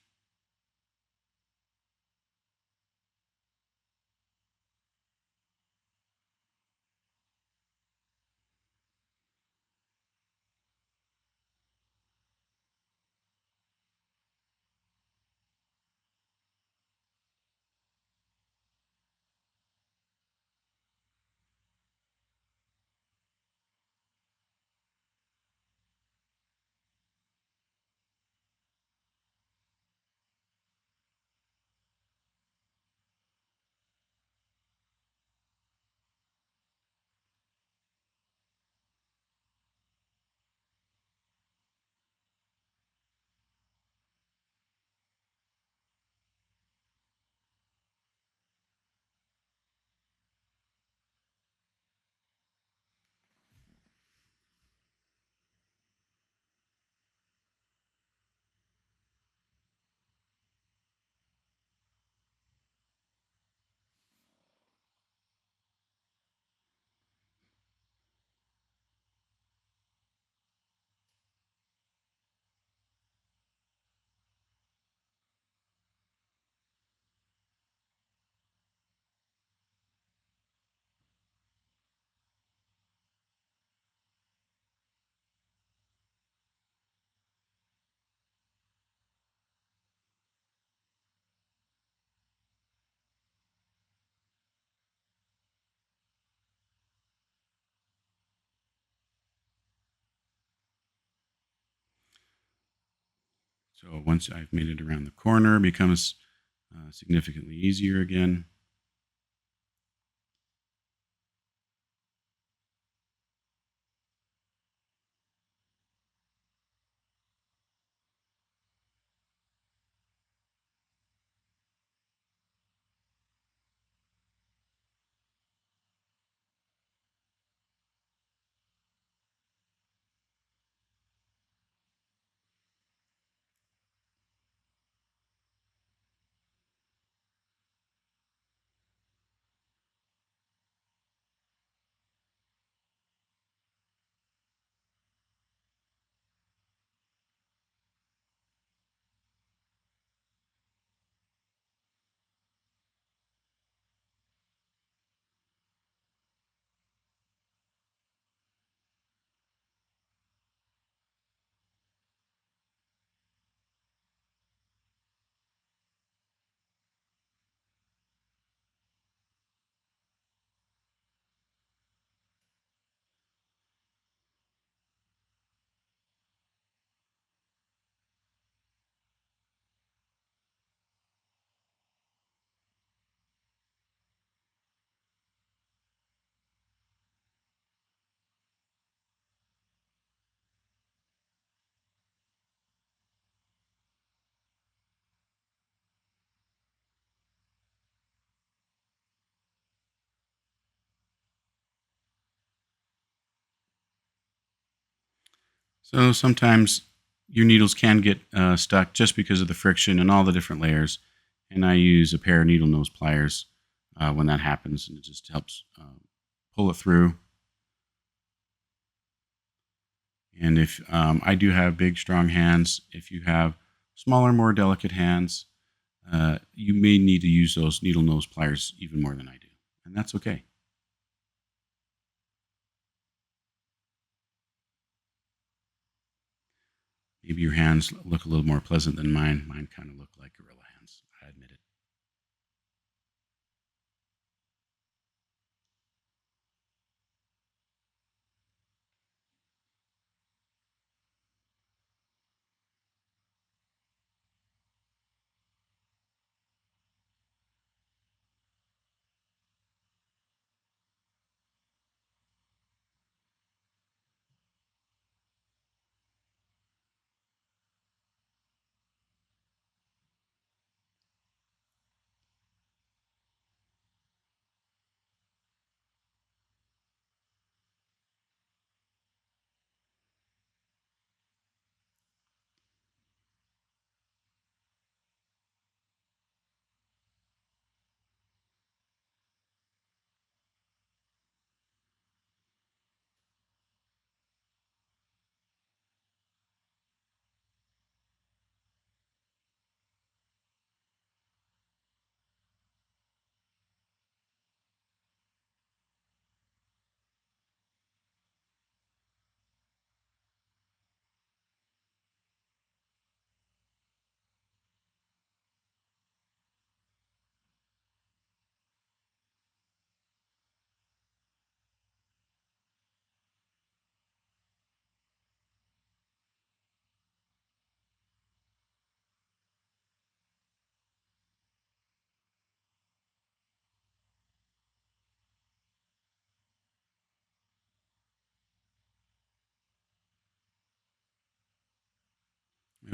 Speaker 1: So once I've made it around the corner, it becomes significantly easier again. So sometimes your needles can get stuck just because of the friction and all the different layers. And I use a pair of needle nose pliers when that happens, and it just helps pull it through. And if I do have big, strong hands, if you have smaller, more delicate hands, you may need to use those needle nose pliers even more than I do. And that's okay. Maybe your hands look a little more pleasant than mine. Mine kind of look like gorilla hands, I admit it.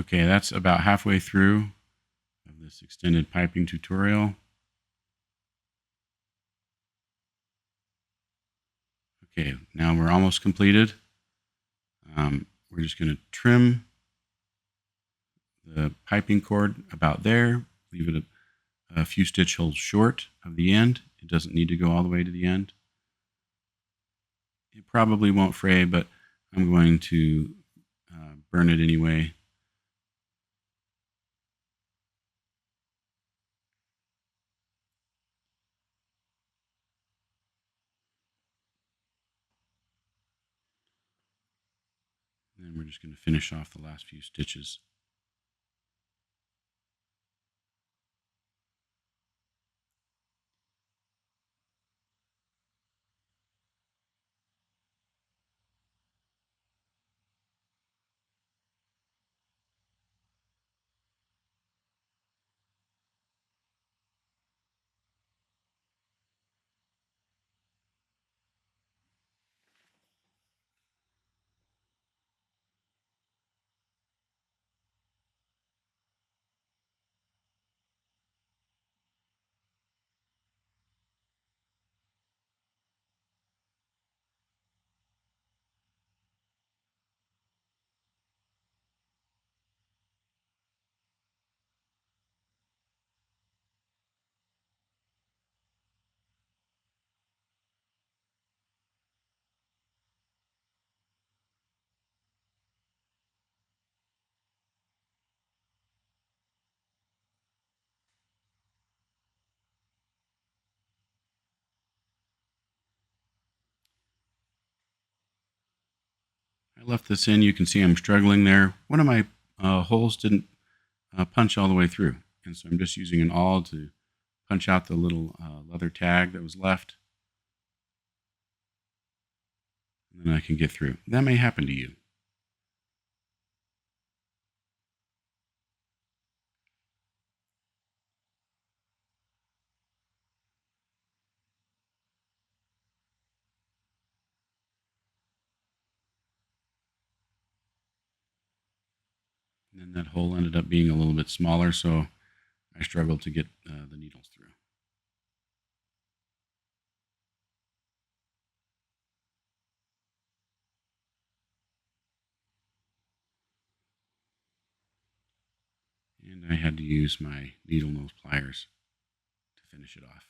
Speaker 1: Okay, that's about halfway through of this extended piping tutorial. Okay, now we're almost completed. We're just going to trim the piping cord about there, leave it a few stitch holes short of the end. It doesn't need to go all the way to the end. It probably won't fray, but I'm going to burn it anyway. And then we're just going to finish off the last few stitches. I left this in. You can see I'm struggling there. One of my holes didn't punch all the way through. And so I'm just using an awl to punch out the little leather tag that was left. And then I can get through. That may happen to you. And then that hole ended up being a little bit smaller, so I struggled to get the needles through. And I had to use my needle nose pliers to finish it off.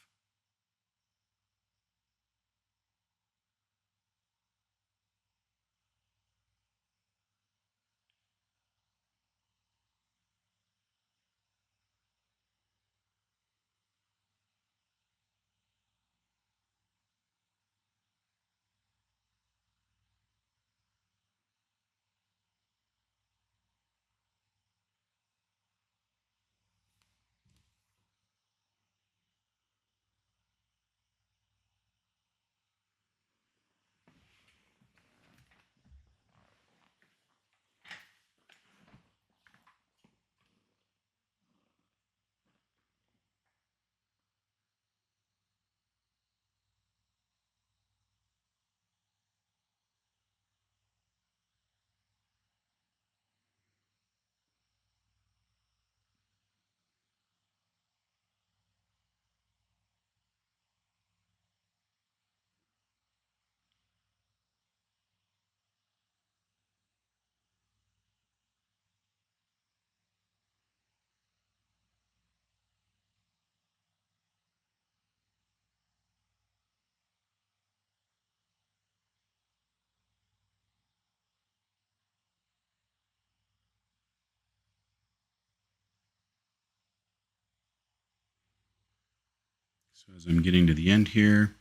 Speaker 1: So as I'm getting to the end here,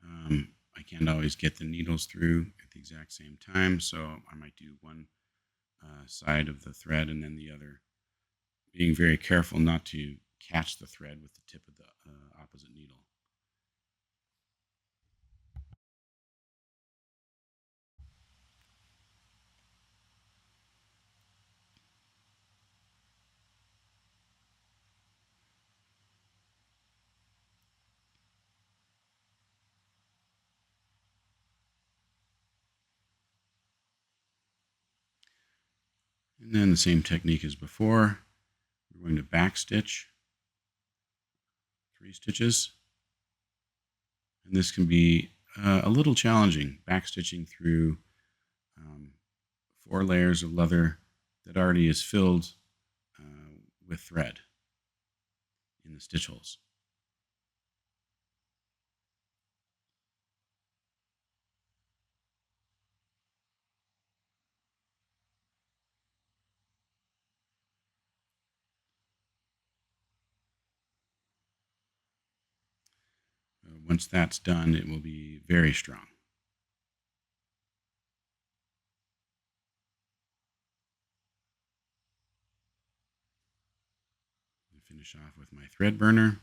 Speaker 1: I can't always get the needles through at the exact same time, so I might do one side of the thread and then the other, being very careful not to catch the thread with the tip of the opposite needle. And then the same technique as before. We're going to back stitch 3 stitches. And this can be a little challenging, back stitching through 4 layers of leather that already is filled with thread in the stitch holes. Once that's done, it will be very strong. Finish off with my thread burner.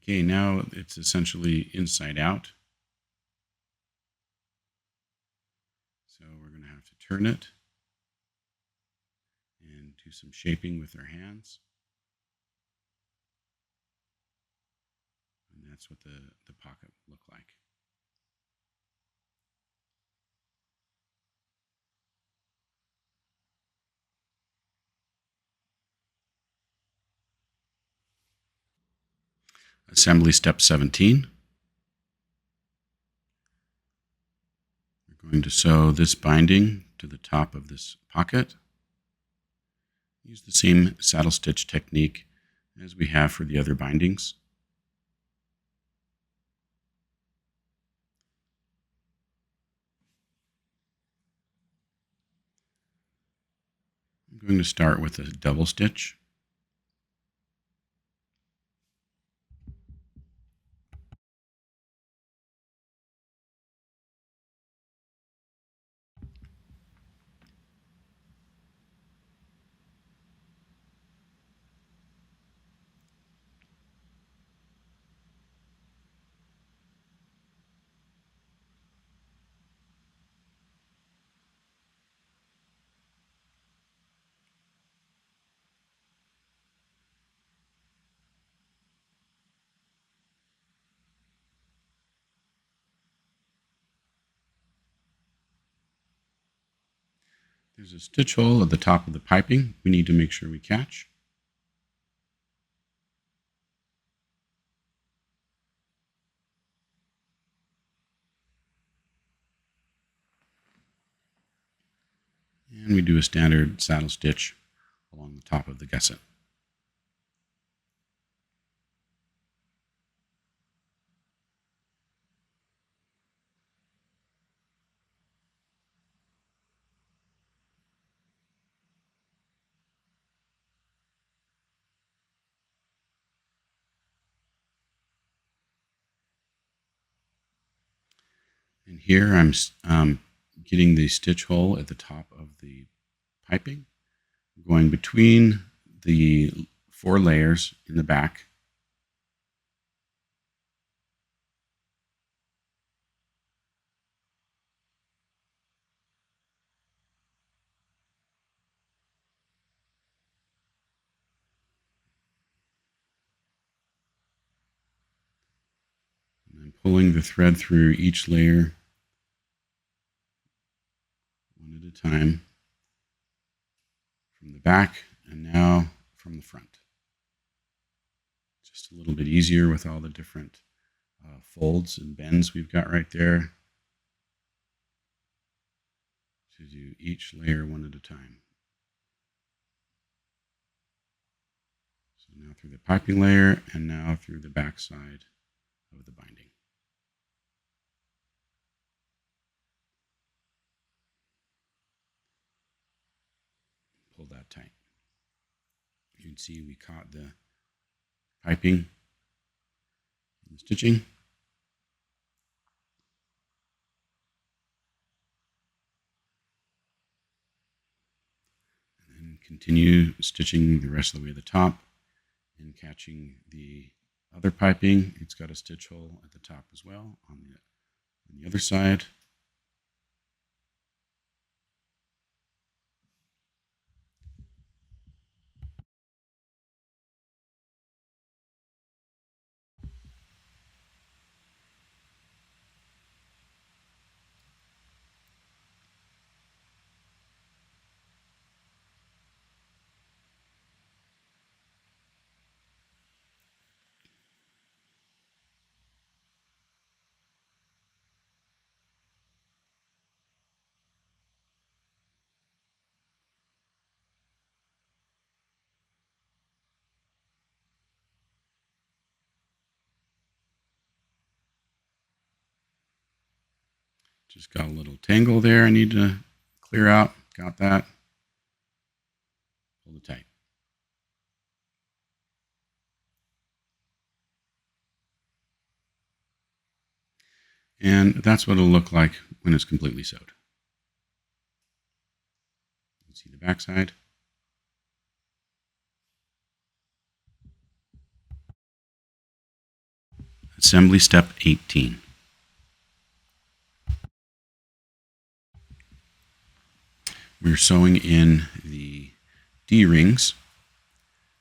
Speaker 1: Okay, now it's essentially inside out. So we're going to have to turn it and do some shaping with our hands. And that's what the pocket will look like. Assembly step 17. We're going to sew this binding to the top of this pocket. Use the same saddle stitch technique as we have for the other bindings. I'm going to start with a double stitch. There's a stitch hole at the top of the piping we need to make sure we catch. And we do a standard saddle stitch along the top of the gusset. And here I'm getting the stitch hole at the top of the piping, going between the 4 layers in the back. And I'm pulling the thread through each layer one at a time from the back and now from the front. Just a little bit easier with all the different folds and bends we've got right there to do each layer one at a time. So now through the piping layer and now through the back side of the binding. Pull that tight. You can see we caught the piping and the stitching. And then continue stitching the rest of the way to the top and catching the other piping. It's got a stitch hole at the top as well on the other side. Just got a little tangle there I need to clear out. Got that. Pull it tight. And that's what it'll look like when it's completely sewed. You can see the back side. Assembly step 18. We're sewing in the D-rings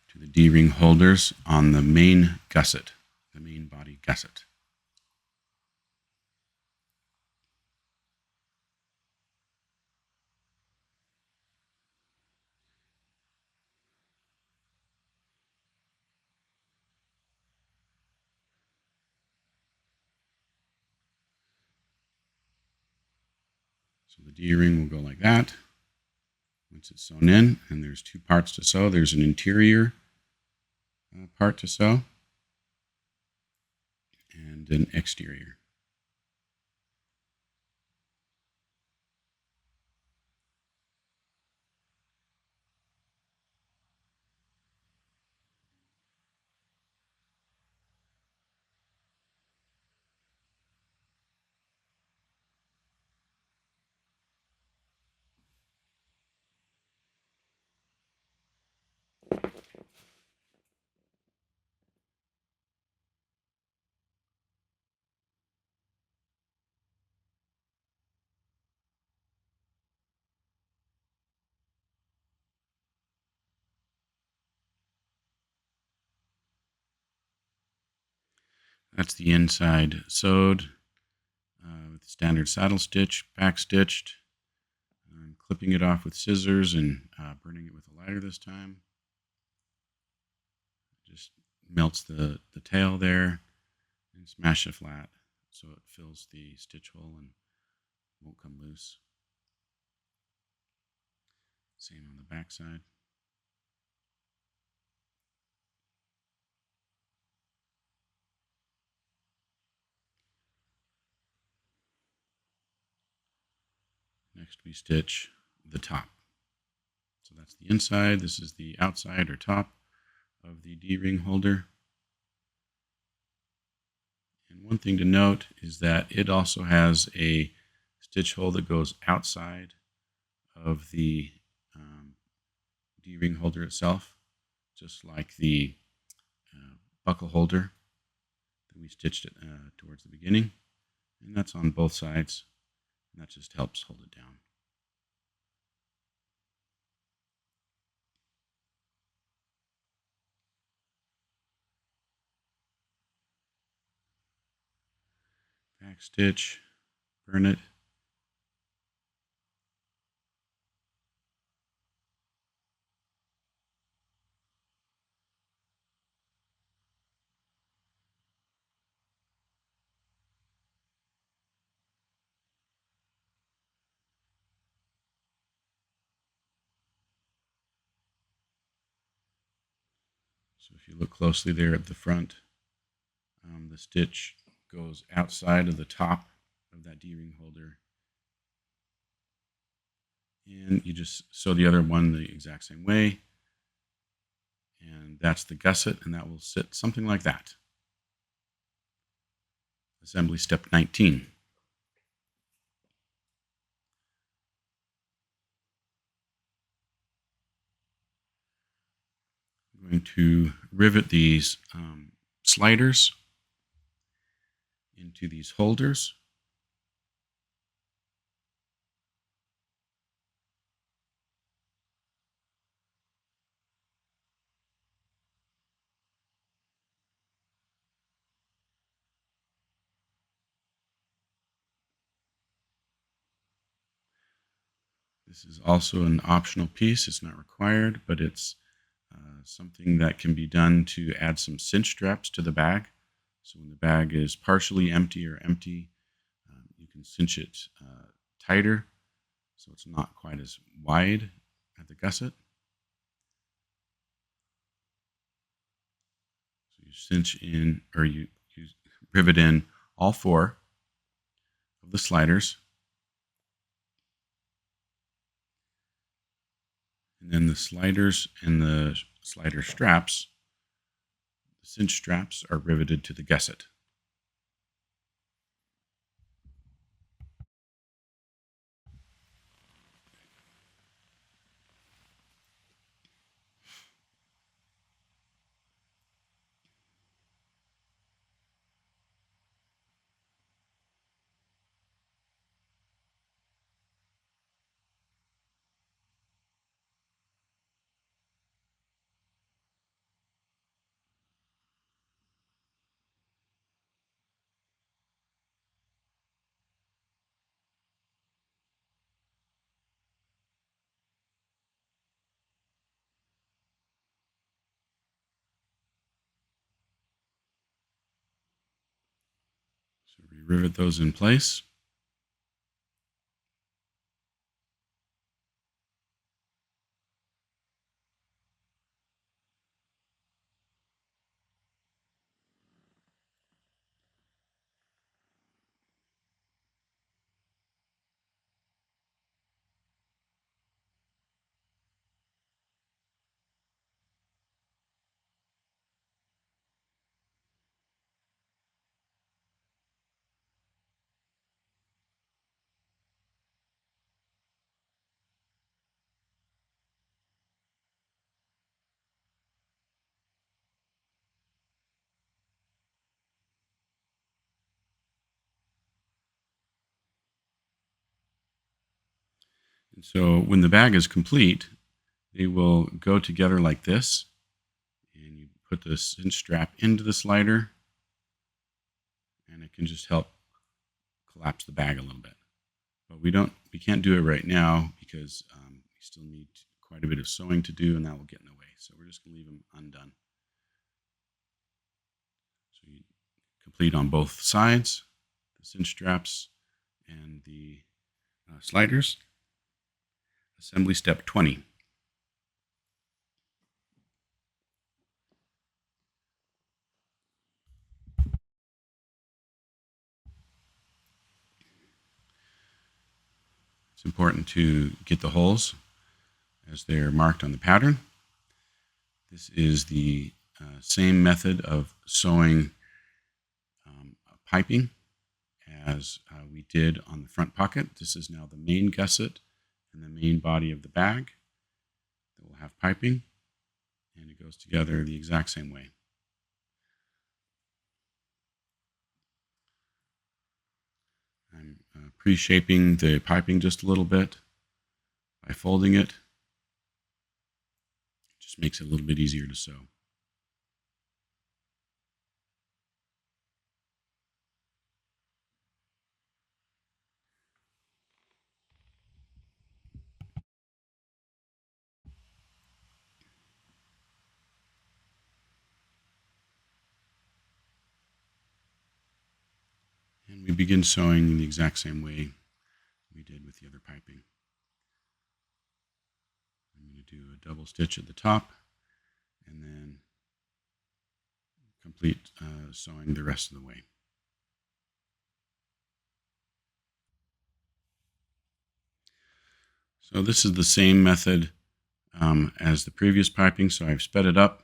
Speaker 1: to the D-ring holders on the main gusset, the main body gusset. So the D-ring will go like that. Once it's sewn in, and there's two parts to sew. There's an interior part to sew and an exterior. That's the inside sewed with standard saddle stitch, back stitched. I'm clipping it off with scissors and burning it with a lighter this time. Just melts the tail there and smash it flat so it fills the stitch hole and won't come loose. Same on the back side. Next we stitch the top. So that's the inside. This is the outside or top of the D-ring holder. And one thing to note is that it also has a stitch hole that goes outside of the D-ring holder itself, just like the buckle holder that we stitched it towards the beginning. And that's on both sides, and that just helps hold it down. Back stitch, burn it. So if you look closely there at the front, the stitch goes outside of the top of that D-ring holder. And you just sew the other one the exact same way. And that's the gusset, and that will sit something like that. Assembly step 19. I'm going to rivet these sliders into these holders. This is also an optional piece. It's not required, but it's something that can be done to add some cinch straps to the bag. So when the bag is partially empty or empty, you can cinch it tighter so it's not quite as wide at the gusset. So you cinch in, or you rivet in all four of the sliders. And then the sliders and the slider straps, the cinch straps, are riveted to the gusset. So we rivet those in place. And so when the bag is complete, they will go together like this. And you put the cinch strap into the slider, and it can just help collapse the bag a little bit. But we can't do it right now because we still need quite a bit of sewing to do, and that will get in the way. So we're just going to leave them undone. So you complete on both sides, the cinch straps and the sliders. Assembly step 20. It's important to get the holes as they're marked on the pattern. This is the same method of sewing piping as we did on the front pocket. This is now the main gusset and the main body of the bag that will have piping, and it goes together the exact same way. I'm pre-shaping the piping just a little bit by folding it. It just makes it a little bit easier to sew. And we begin sewing in the exact same way we did with the other piping. I'm going to do a double stitch at the top and then complete sewing the rest of the way. So this is the same method as the previous piping, so I've sped it up.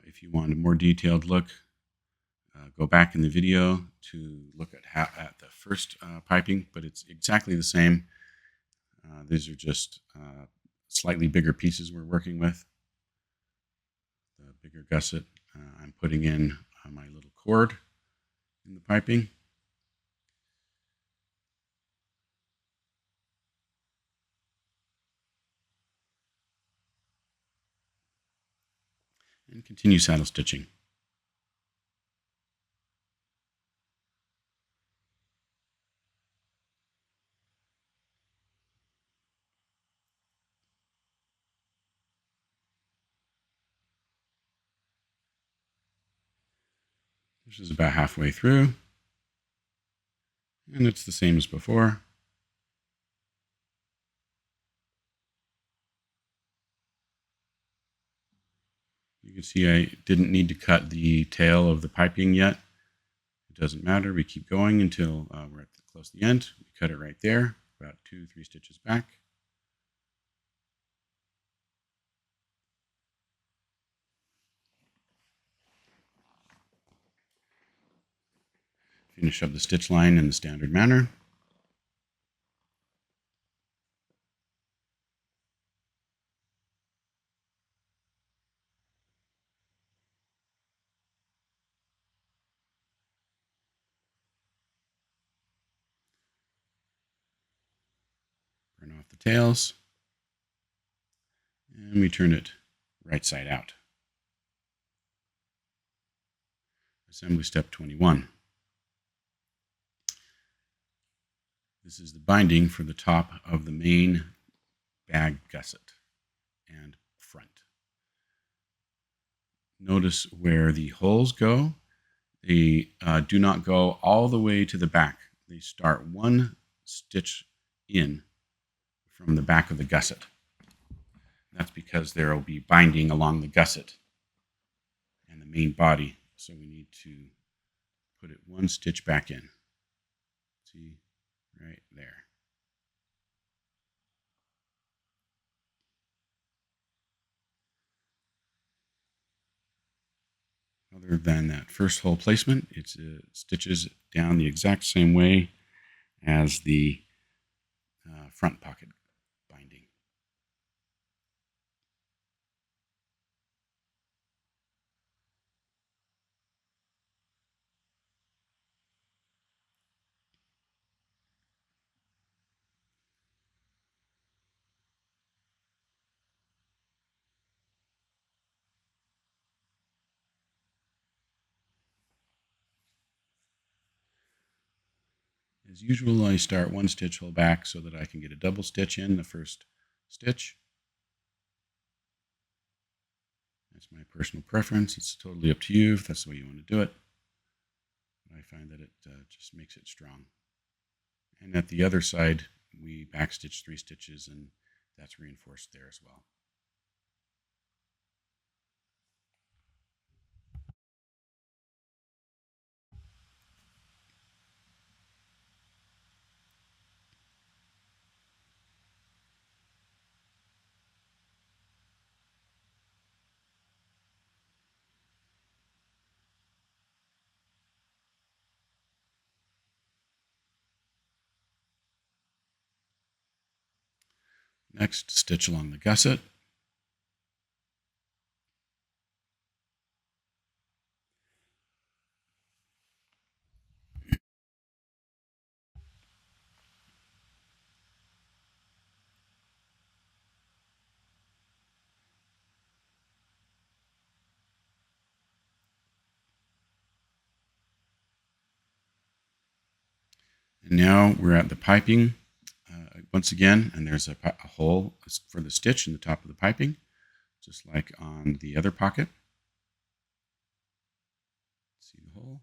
Speaker 1: If you want a more detailed look, go back in the video to look at the first piping, but it's exactly the same. These are just slightly bigger pieces we're working with. The bigger gusset, I'm putting in my little cord in the piping. And continue saddle stitching. This is about halfway through, and it's the same as before. You can see I didn't need to cut the tail of the piping yet. It doesn't matter. We keep going until we're at close to the end. We cut it right there, about 2-3 stitches back. Finish up the stitch line in the standard manner. Burn off the tails, and we turn it right side out. Assembly step 21. This is the binding for the top of the main bag gusset and front. Notice where the holes go. They do not go all the way to the back. They start one stitch in from the back of the gusset. That's because there will be binding along the gusset and the main body. So we need to put it one stitch back in. See, right there. Other than that first hole placement, it stitches down the exact same way as the front pocket binding. As usual, I start one stitch hole back so that I can get a double stitch in the first stitch. That's my personal preference. It's totally up to you if that's the way you want to do it. But I find that it just makes it strong. And at the other side, we backstitch 3 stitches, and that's reinforced there as well. Next, stitch along the gusset. And now we're at the piping once again, and there's a hole for the stitch in the top of the piping, just like on the other pocket. See the hole?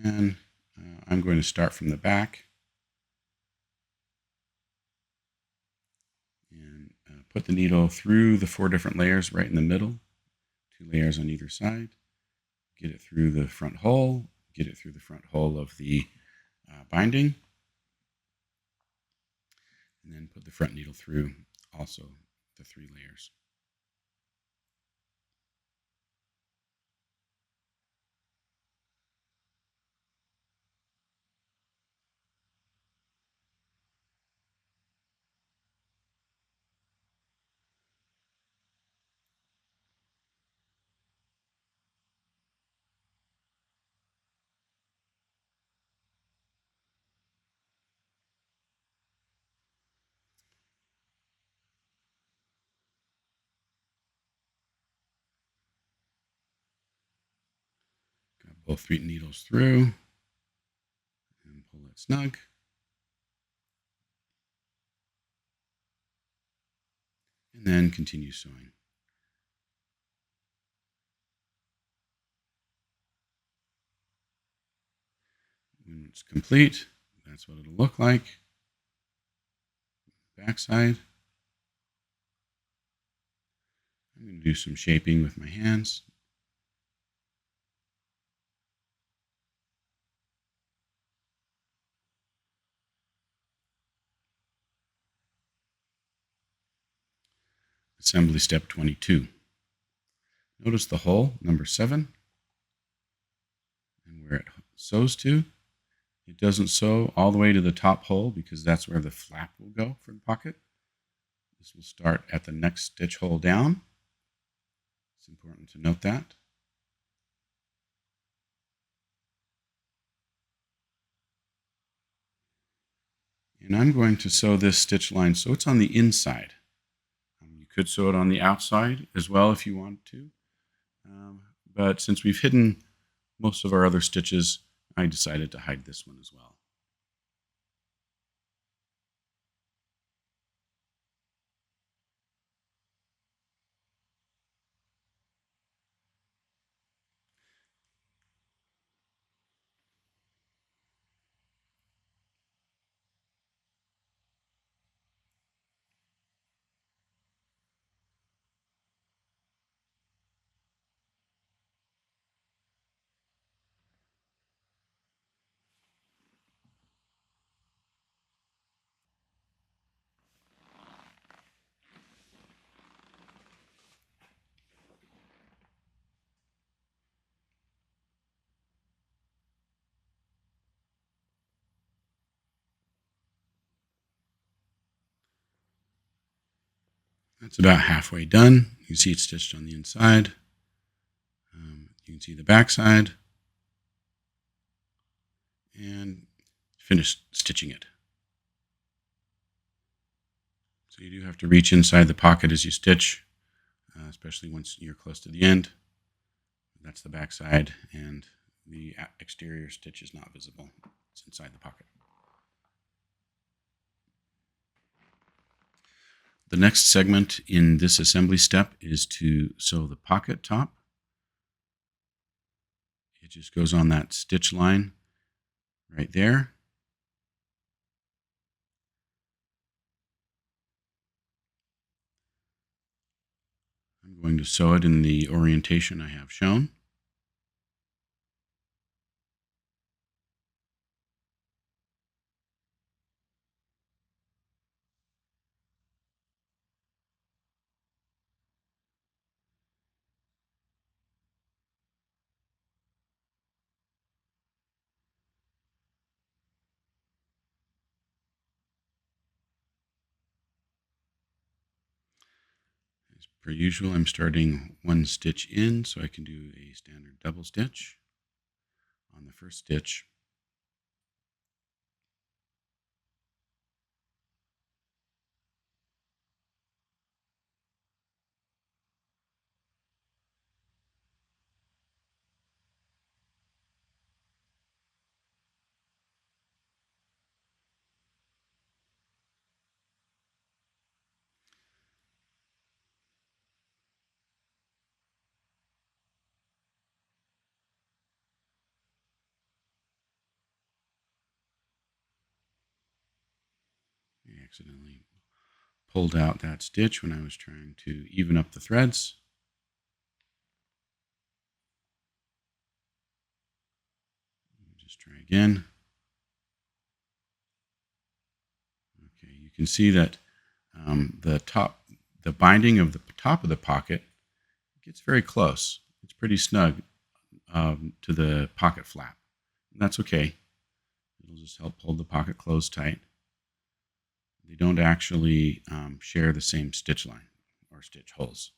Speaker 1: And I'm going to start from the back and put the needle through the 4 different layers right in the middle, 2 layers on either side. Get it through the front hole, get it through the front hole of the binding, and then put the front needle through also the 3 layers. Got both 3 needles through and pull it snug. And then continue sewing. When it's complete, that's what it'll look like. Backside. I'm going to do some shaping with my hands. Assembly step 22. Notice the hole, number 7, and where it sews to. It doesn't sew all the way to the top hole because that's where the flap will go for the pocket. This will start at the next stitch hole down. It's important to note that. And I'm going to sew this stitch line so it's on the inside. You could sew it on the outside as well if you want to. But since we've hidden most of our other stitches, I decided to hide this one as well. That's about halfway done. You can see it's stitched on the inside. You can see the back side. And finish stitching it. So you do have to reach inside the pocket as you stitch, especially once you're close to the end. That's the back side, and the exterior stitch is not visible. It's inside the pocket. The next segment in this assembly step is to sew the pocket top. It just goes on that stitch line right there. I'm going to sew it in the orientation I have shown. As per usual, I'm starting one stitch in so I can do a standard double stitch on the first stitch. I accidentally pulled out that stitch when I was trying to even up the threads. Just try again. Okay, you can see that the binding of the top of the pocket gets very close. It's pretty snug to the pocket flap. And that's okay. It'll just help hold the pocket closed tight. They don't actually share the same stitch line or stitch holes.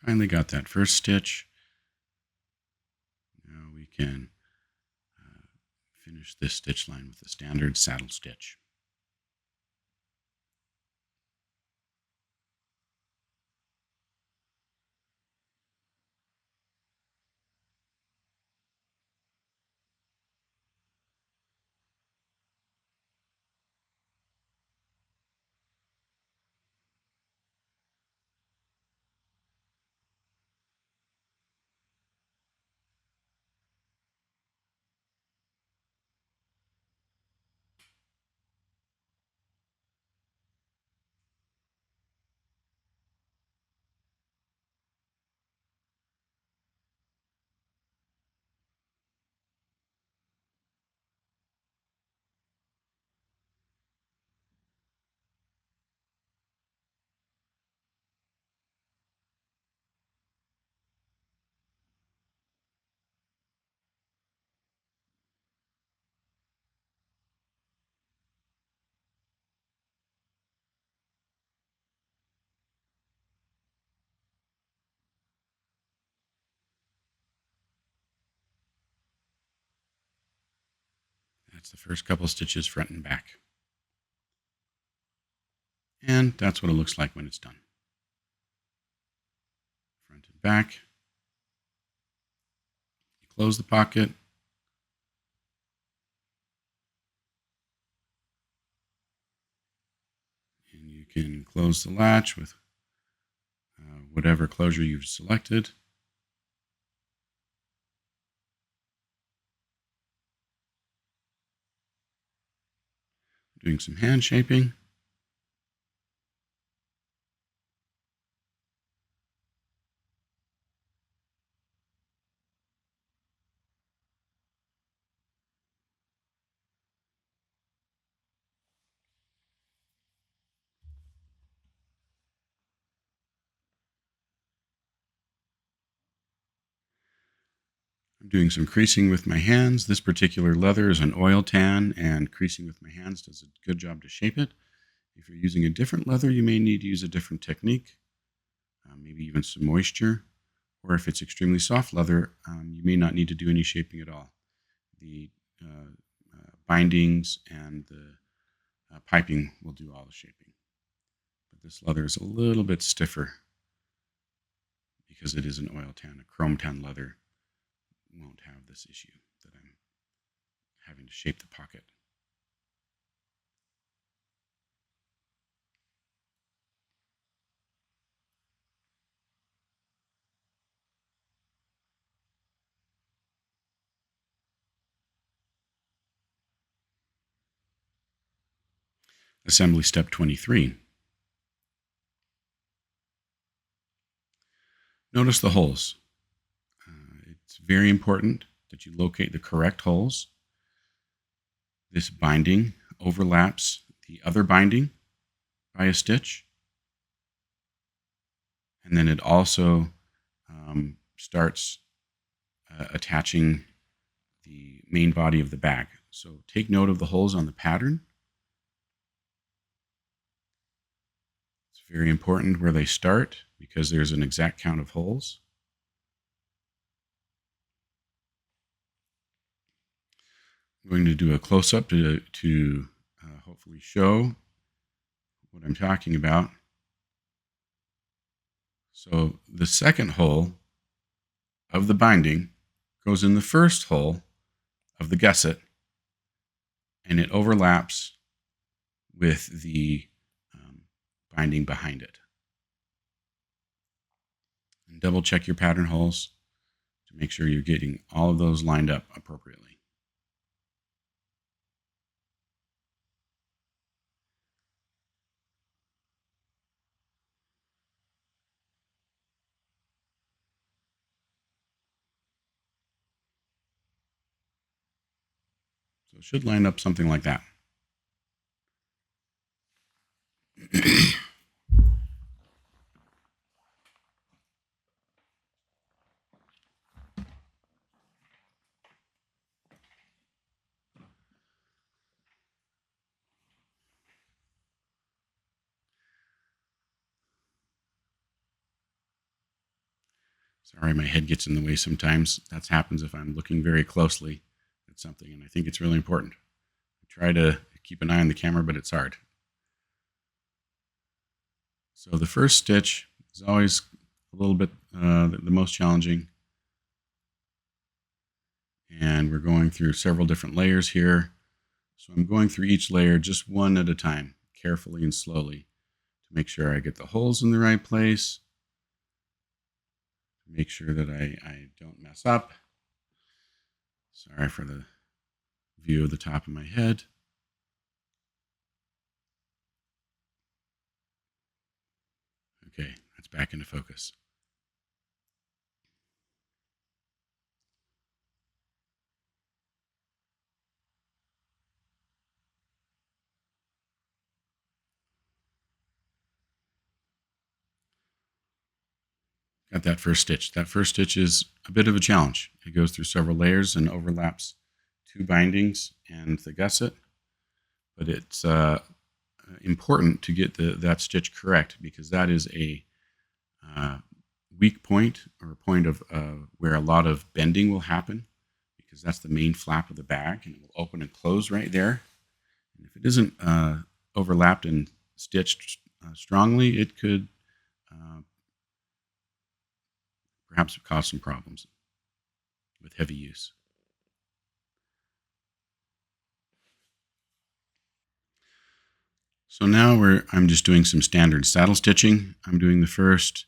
Speaker 1: Finally got that first stitch. Now we can finish this stitch line with a standard saddle stitch. That's the first couple stitches front and back. And that's what it looks like when it's done. Front and back. You close the pocket. And you can close the latch with whatever closure you've selected. Doing some hand shaping. I'm doing some creasing with my hands. This particular leather is an oil tan, and creasing with my hands does a good job to shape it. If you're using a different leather, you may need to use a different technique, maybe even some moisture. Or if it's extremely soft leather, you may not need to do any shaping at all. The bindings and the piping will do all the shaping. But this leather is a little bit stiffer because it is an oil tan. A chrome tan leather won't have this issue that I'm having to shape the pocket. Assembly step 23. Notice the holes. It's very important that you locate the correct holes. This binding overlaps the other binding by a stitch, and then it also starts attaching the main body of the bag. So take note of the holes on the pattern. It's very important where they start because there's an exact count of holes. I'm going to do a close-up to hopefully show what I'm talking about. So the second hole of the binding goes in the first hole of the gusset, and it overlaps with the binding behind it. And double check your pattern holes to make sure you're getting all of those lined up appropriately. So it should line up something like that. Sorry, my head gets in the way sometimes. That happens if I'm looking very closely at something, and I think it's really important. I try to keep an eye on the camera, but it's hard. So the first stitch is always a little bit the most challenging. And we're going through several different layers here. So I'm going through each layer just one at a time, carefully and slowly, to make sure I get the holes in the right place, to make sure that I don't mess up. Sorry for the view of the top of my head. Okay, that's back into focus. Got that first stitch. That first stitch is a bit of a challenge. It goes through several layers and overlaps two bindings and the gusset, but it's important to get that stitch correct because that is a weak point or a point of where a lot of bending will happen because that's the main flap of the bag and it will open and close right there. And if it isn't overlapped and stitched strongly, it could perhaps cause some problems with heavy use. So now I'm just doing some standard saddle stitching. I'm doing the first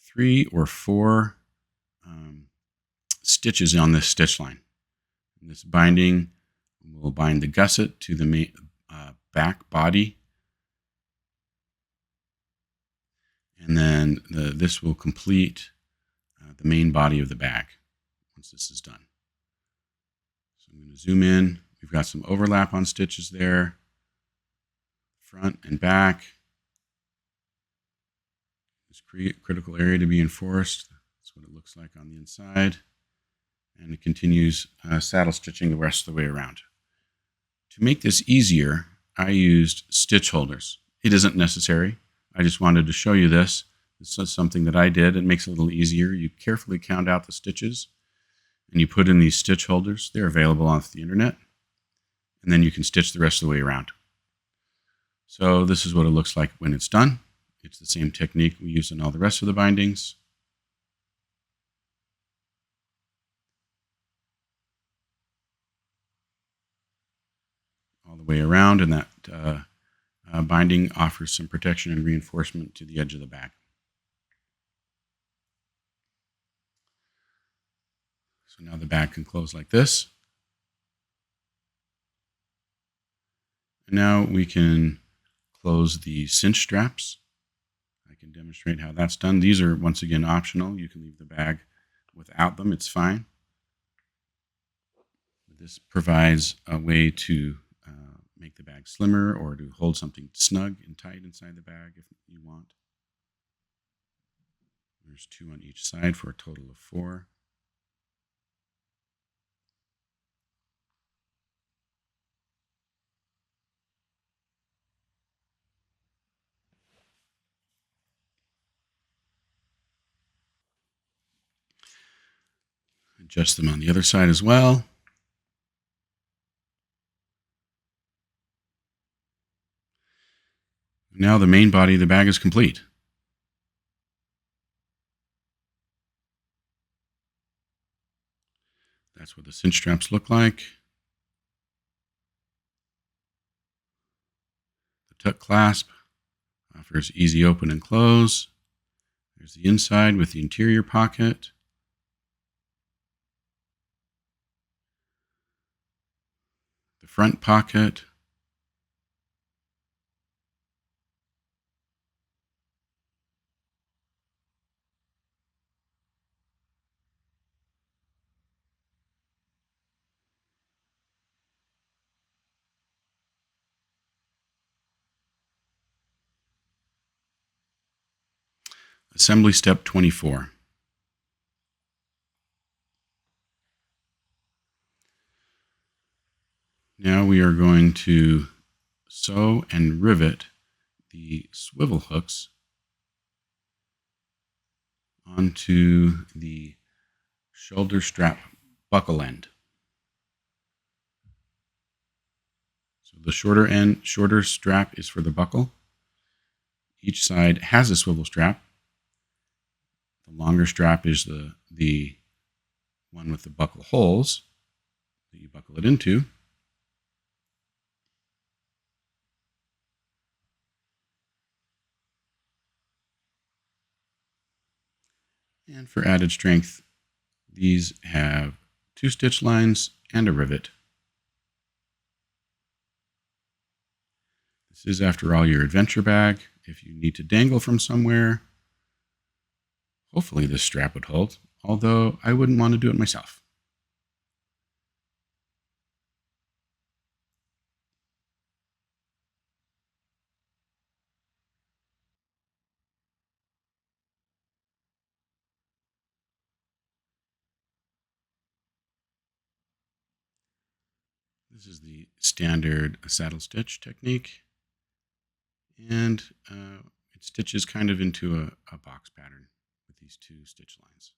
Speaker 1: 3 or 4 stitches on this stitch line. And this binding will bind the gusset to the main, back body. And then this will complete the main body of the bag once this is done. So I'm going to zoom in. We've got some overlap on stitches there, front and back. This critical area to be enforced. That's what it looks like on the inside. and it continues saddle stitching the rest of the way around. To make this easier, I used stitch holders. It isn't necessary. I just wanted to show you this. This is something that I did. It makes it a little easier. You carefully count out the stitches and you put in these stitch holders. They're available off the internet. And then you can stitch the rest of the way around. So this is what it looks like when it's done. It's the same technique we use in all the rest of the bindings. All the way around, and that binding offers some protection and reinforcement to the edge of the bag. So now the bag can close like this. And now we can close the cinch straps. I can demonstrate how that's done. These are, once again, optional. You can leave the bag without them. It's fine. This provides a way to make the bag slimmer or to hold something snug and tight inside the bag if you want. There's 2 on each side for a total of 4. Adjust them on the other side as well. Now the main body of the bag is complete. That's what the cinch straps look like. The tuck clasp offers easy open and close. There's the inside with the interior pocket. The front pocket. Assembly step 24. Now we are going to sew and rivet the swivel hooks onto the shoulder strap buckle end. So the shorter strap is for the buckle. Each side has a swivel strap. The longer strap is the one with the buckle holes that you buckle it into. And for added strength, these have 2 stitch lines and a rivet. This is, after all, your adventure bag. If you need to dangle from somewhere, hopefully this strap would hold, although I wouldn't want to do it myself. This is the standard saddle stitch technique, and it stitches kind of into a box pattern with these 2 stitch lines.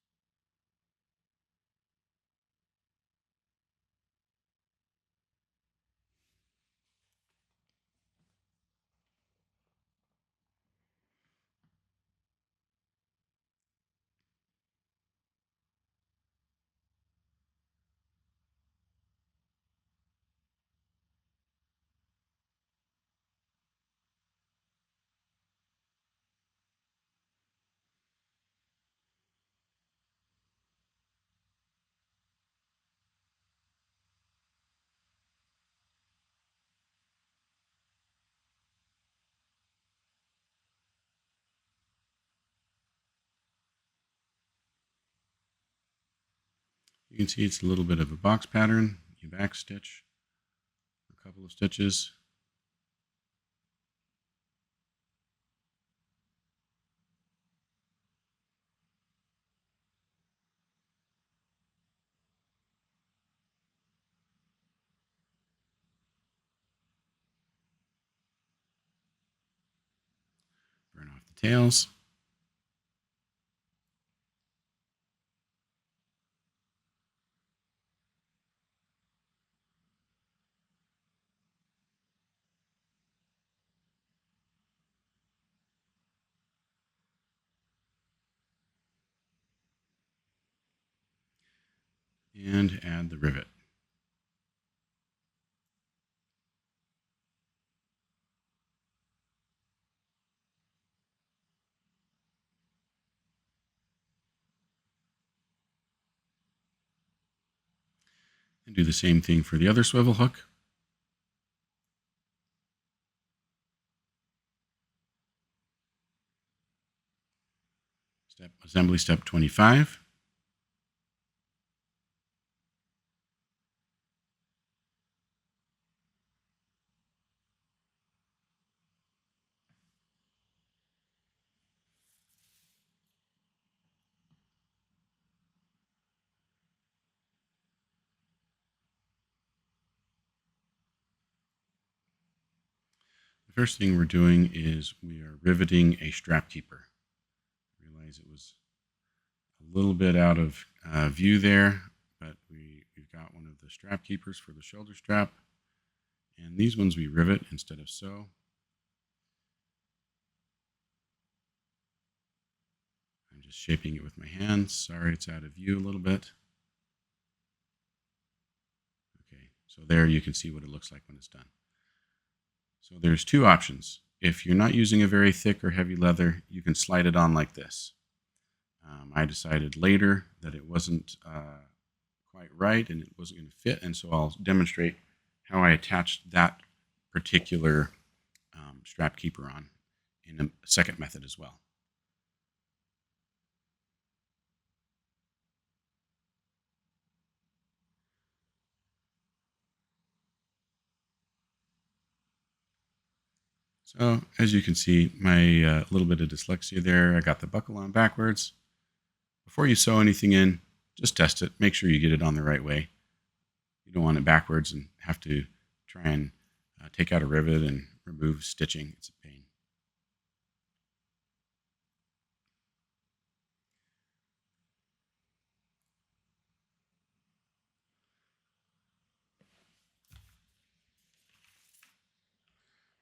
Speaker 1: You can see it's a little bit of a box pattern. You back stitch a couple of stitches. the tails. And add the rivet. And do the same thing for the other swivel hook. Assembly step 25. The first thing we're doing is we are riveting a strap keeper. I realize it was a little bit out of view there, but we've got one of the strap keepers for the shoulder strap. And these ones we rivet instead of sew. I'm just shaping it with my hands. Sorry, it's out of view a little bit. Okay, so there you can see what it looks like when it's done. So there's two options. If you're not using a very thick or heavy leather, you can slide it on like this. I decided later that it wasn't quite right and it wasn't going to fit, and so I'll demonstrate how I attached that particular strap keeper on in a second method as well. So as you can see, my little bit of dyslexia there, I got the buckle on backwards. Before you sew anything in, just test it. Make sure you get it on the right way. You don't want it backwards and have to try and take out a rivet and remove stitching. It's a pain.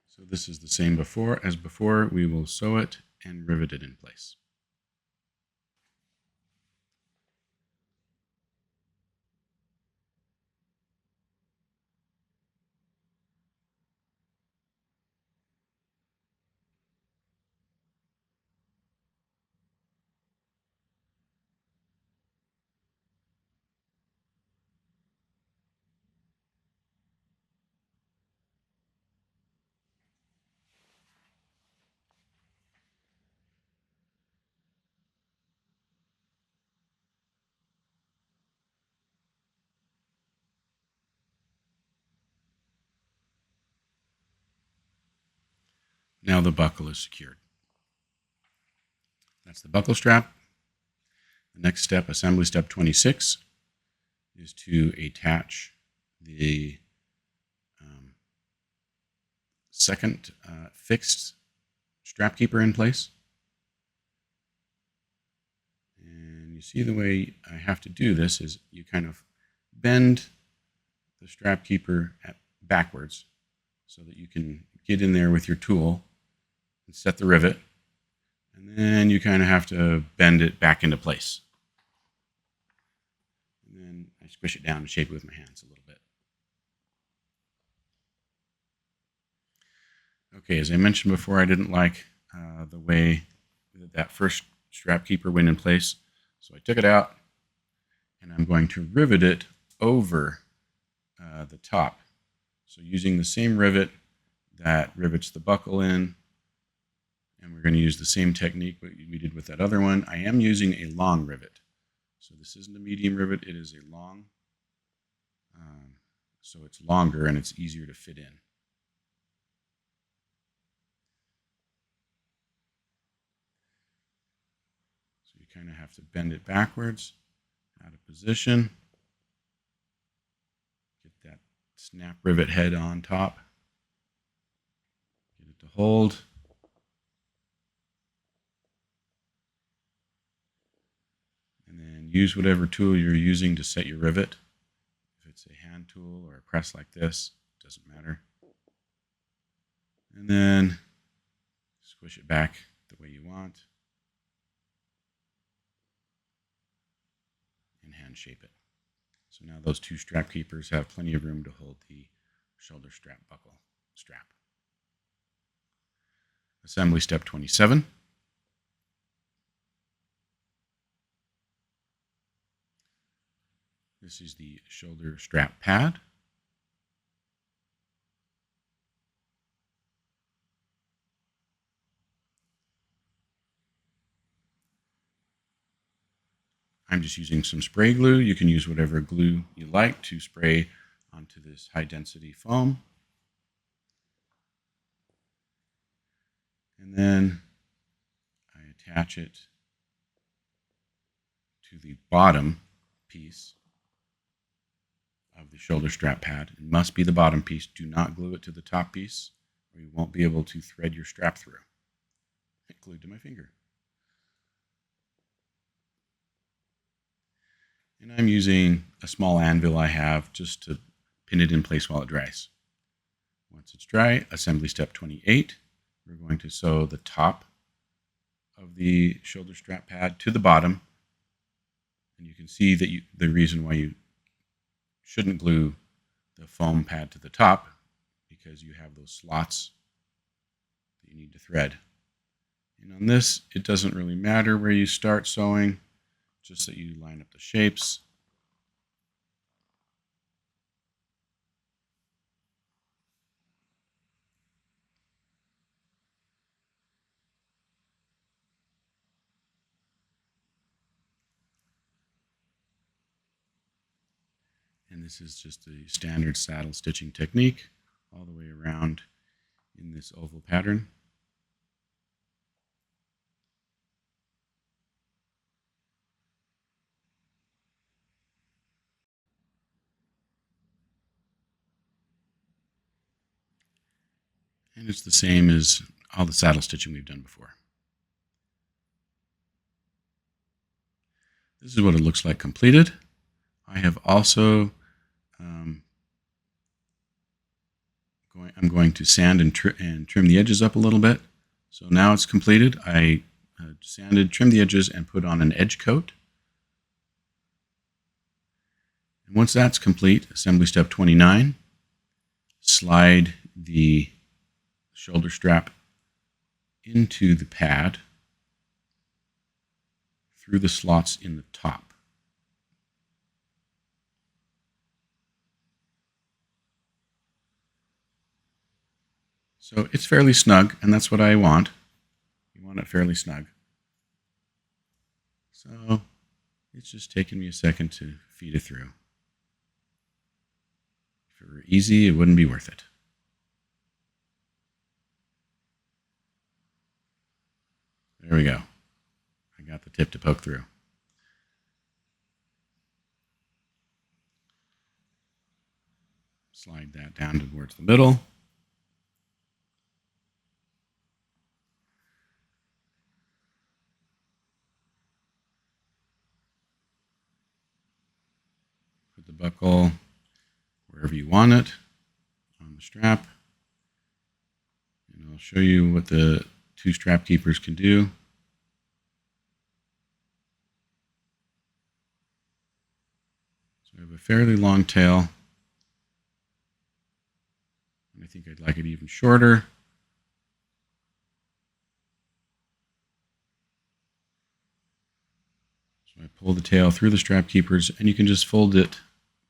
Speaker 1: So this is the same as before. We will sew it and rivet it in place. Now the buckle is secured. That's the buckle strap. The next step, assembly step 26, is to attach the second fixed strap keeper in place. And you see the way I have to do this is you kind of bend the strap keeper backwards so that you can get in there with your tool and set the rivet. And then you kind of have to bend it back into place. And then I squish it down and shape it with my hands a little bit. Okay, as I mentioned before, I didn't like the way that first strap keeper went in place. So I took it out and I'm going to rivet it over the top. So using the same rivet that rivets the buckle in, and we're going to use the same technique we did with that other one. I am using a long rivet. So this isn't a medium rivet, it is a long. So it's longer and it's easier to fit in. So you kind of have to bend it backwards, out of position. Get that snap rivet head on top. Get it to hold. use whatever tool you're using to set your rivet. If it's a hand tool or a press like this, it doesn't matter. And then squish it back the way you want and hand shape it. So now those two strap keepers have plenty of room to hold the shoulder strap buckle strap. Assembly step 27. This is the shoulder strap pad. I'm just using some spray glue. You can use whatever glue you like to spray onto this high density foam. And then I attach it to the bottom piece of the shoulder strap pad. It must be the bottom piece. Do not glue it to the top piece, or you won't be able to thread your strap through. It glued to my finger. And I'm using a small anvil I have just to pin it in place while it dries. Once it's dry, assembly step 28. We're going to sew the top of the shoulder strap pad to the bottom. And you can see that the reason why you shouldn't glue the foam pad to the top, because you have those slots that you need to thread. And on this, it doesn't really matter where you start sewing, just that you line up the shapes. And this is just a standard saddle stitching technique all the way around in this oval pattern. And it's the same as all the saddle stitching we've done before. This is what it looks like completed. I have also I'm going to sand and trim the edges up a little bit. So now it's completed. I sanded, trimmed the edges, and put on an edge coat. And once that's complete, assembly step 29, slide the shoulder strap into the pad through the slots in the top. So it's fairly snug, and that's what I want. You want it fairly snug. So it's just taking me a second to feed it through. If it were easy, it wouldn't be worth it. There we go. I got the tip to poke through. Slide that down towards the middle. Put the buckle wherever you want it on the strap. And I'll show you what the two strap keepers can do. So I have a fairly long tail. I think I'd like it even shorter. So I pull the tail through the strap keepers, and you can just fold it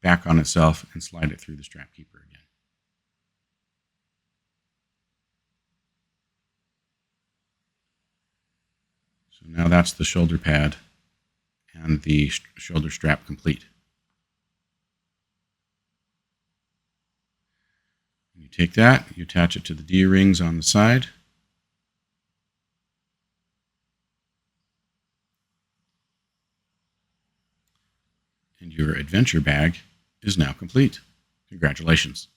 Speaker 1: back on itself and slide it through the strap keeper again. So now that's the shoulder pad and the shoulder strap complete. You take that, you attach it to the D-rings on the side. And your adventure bag is now complete. Congratulations.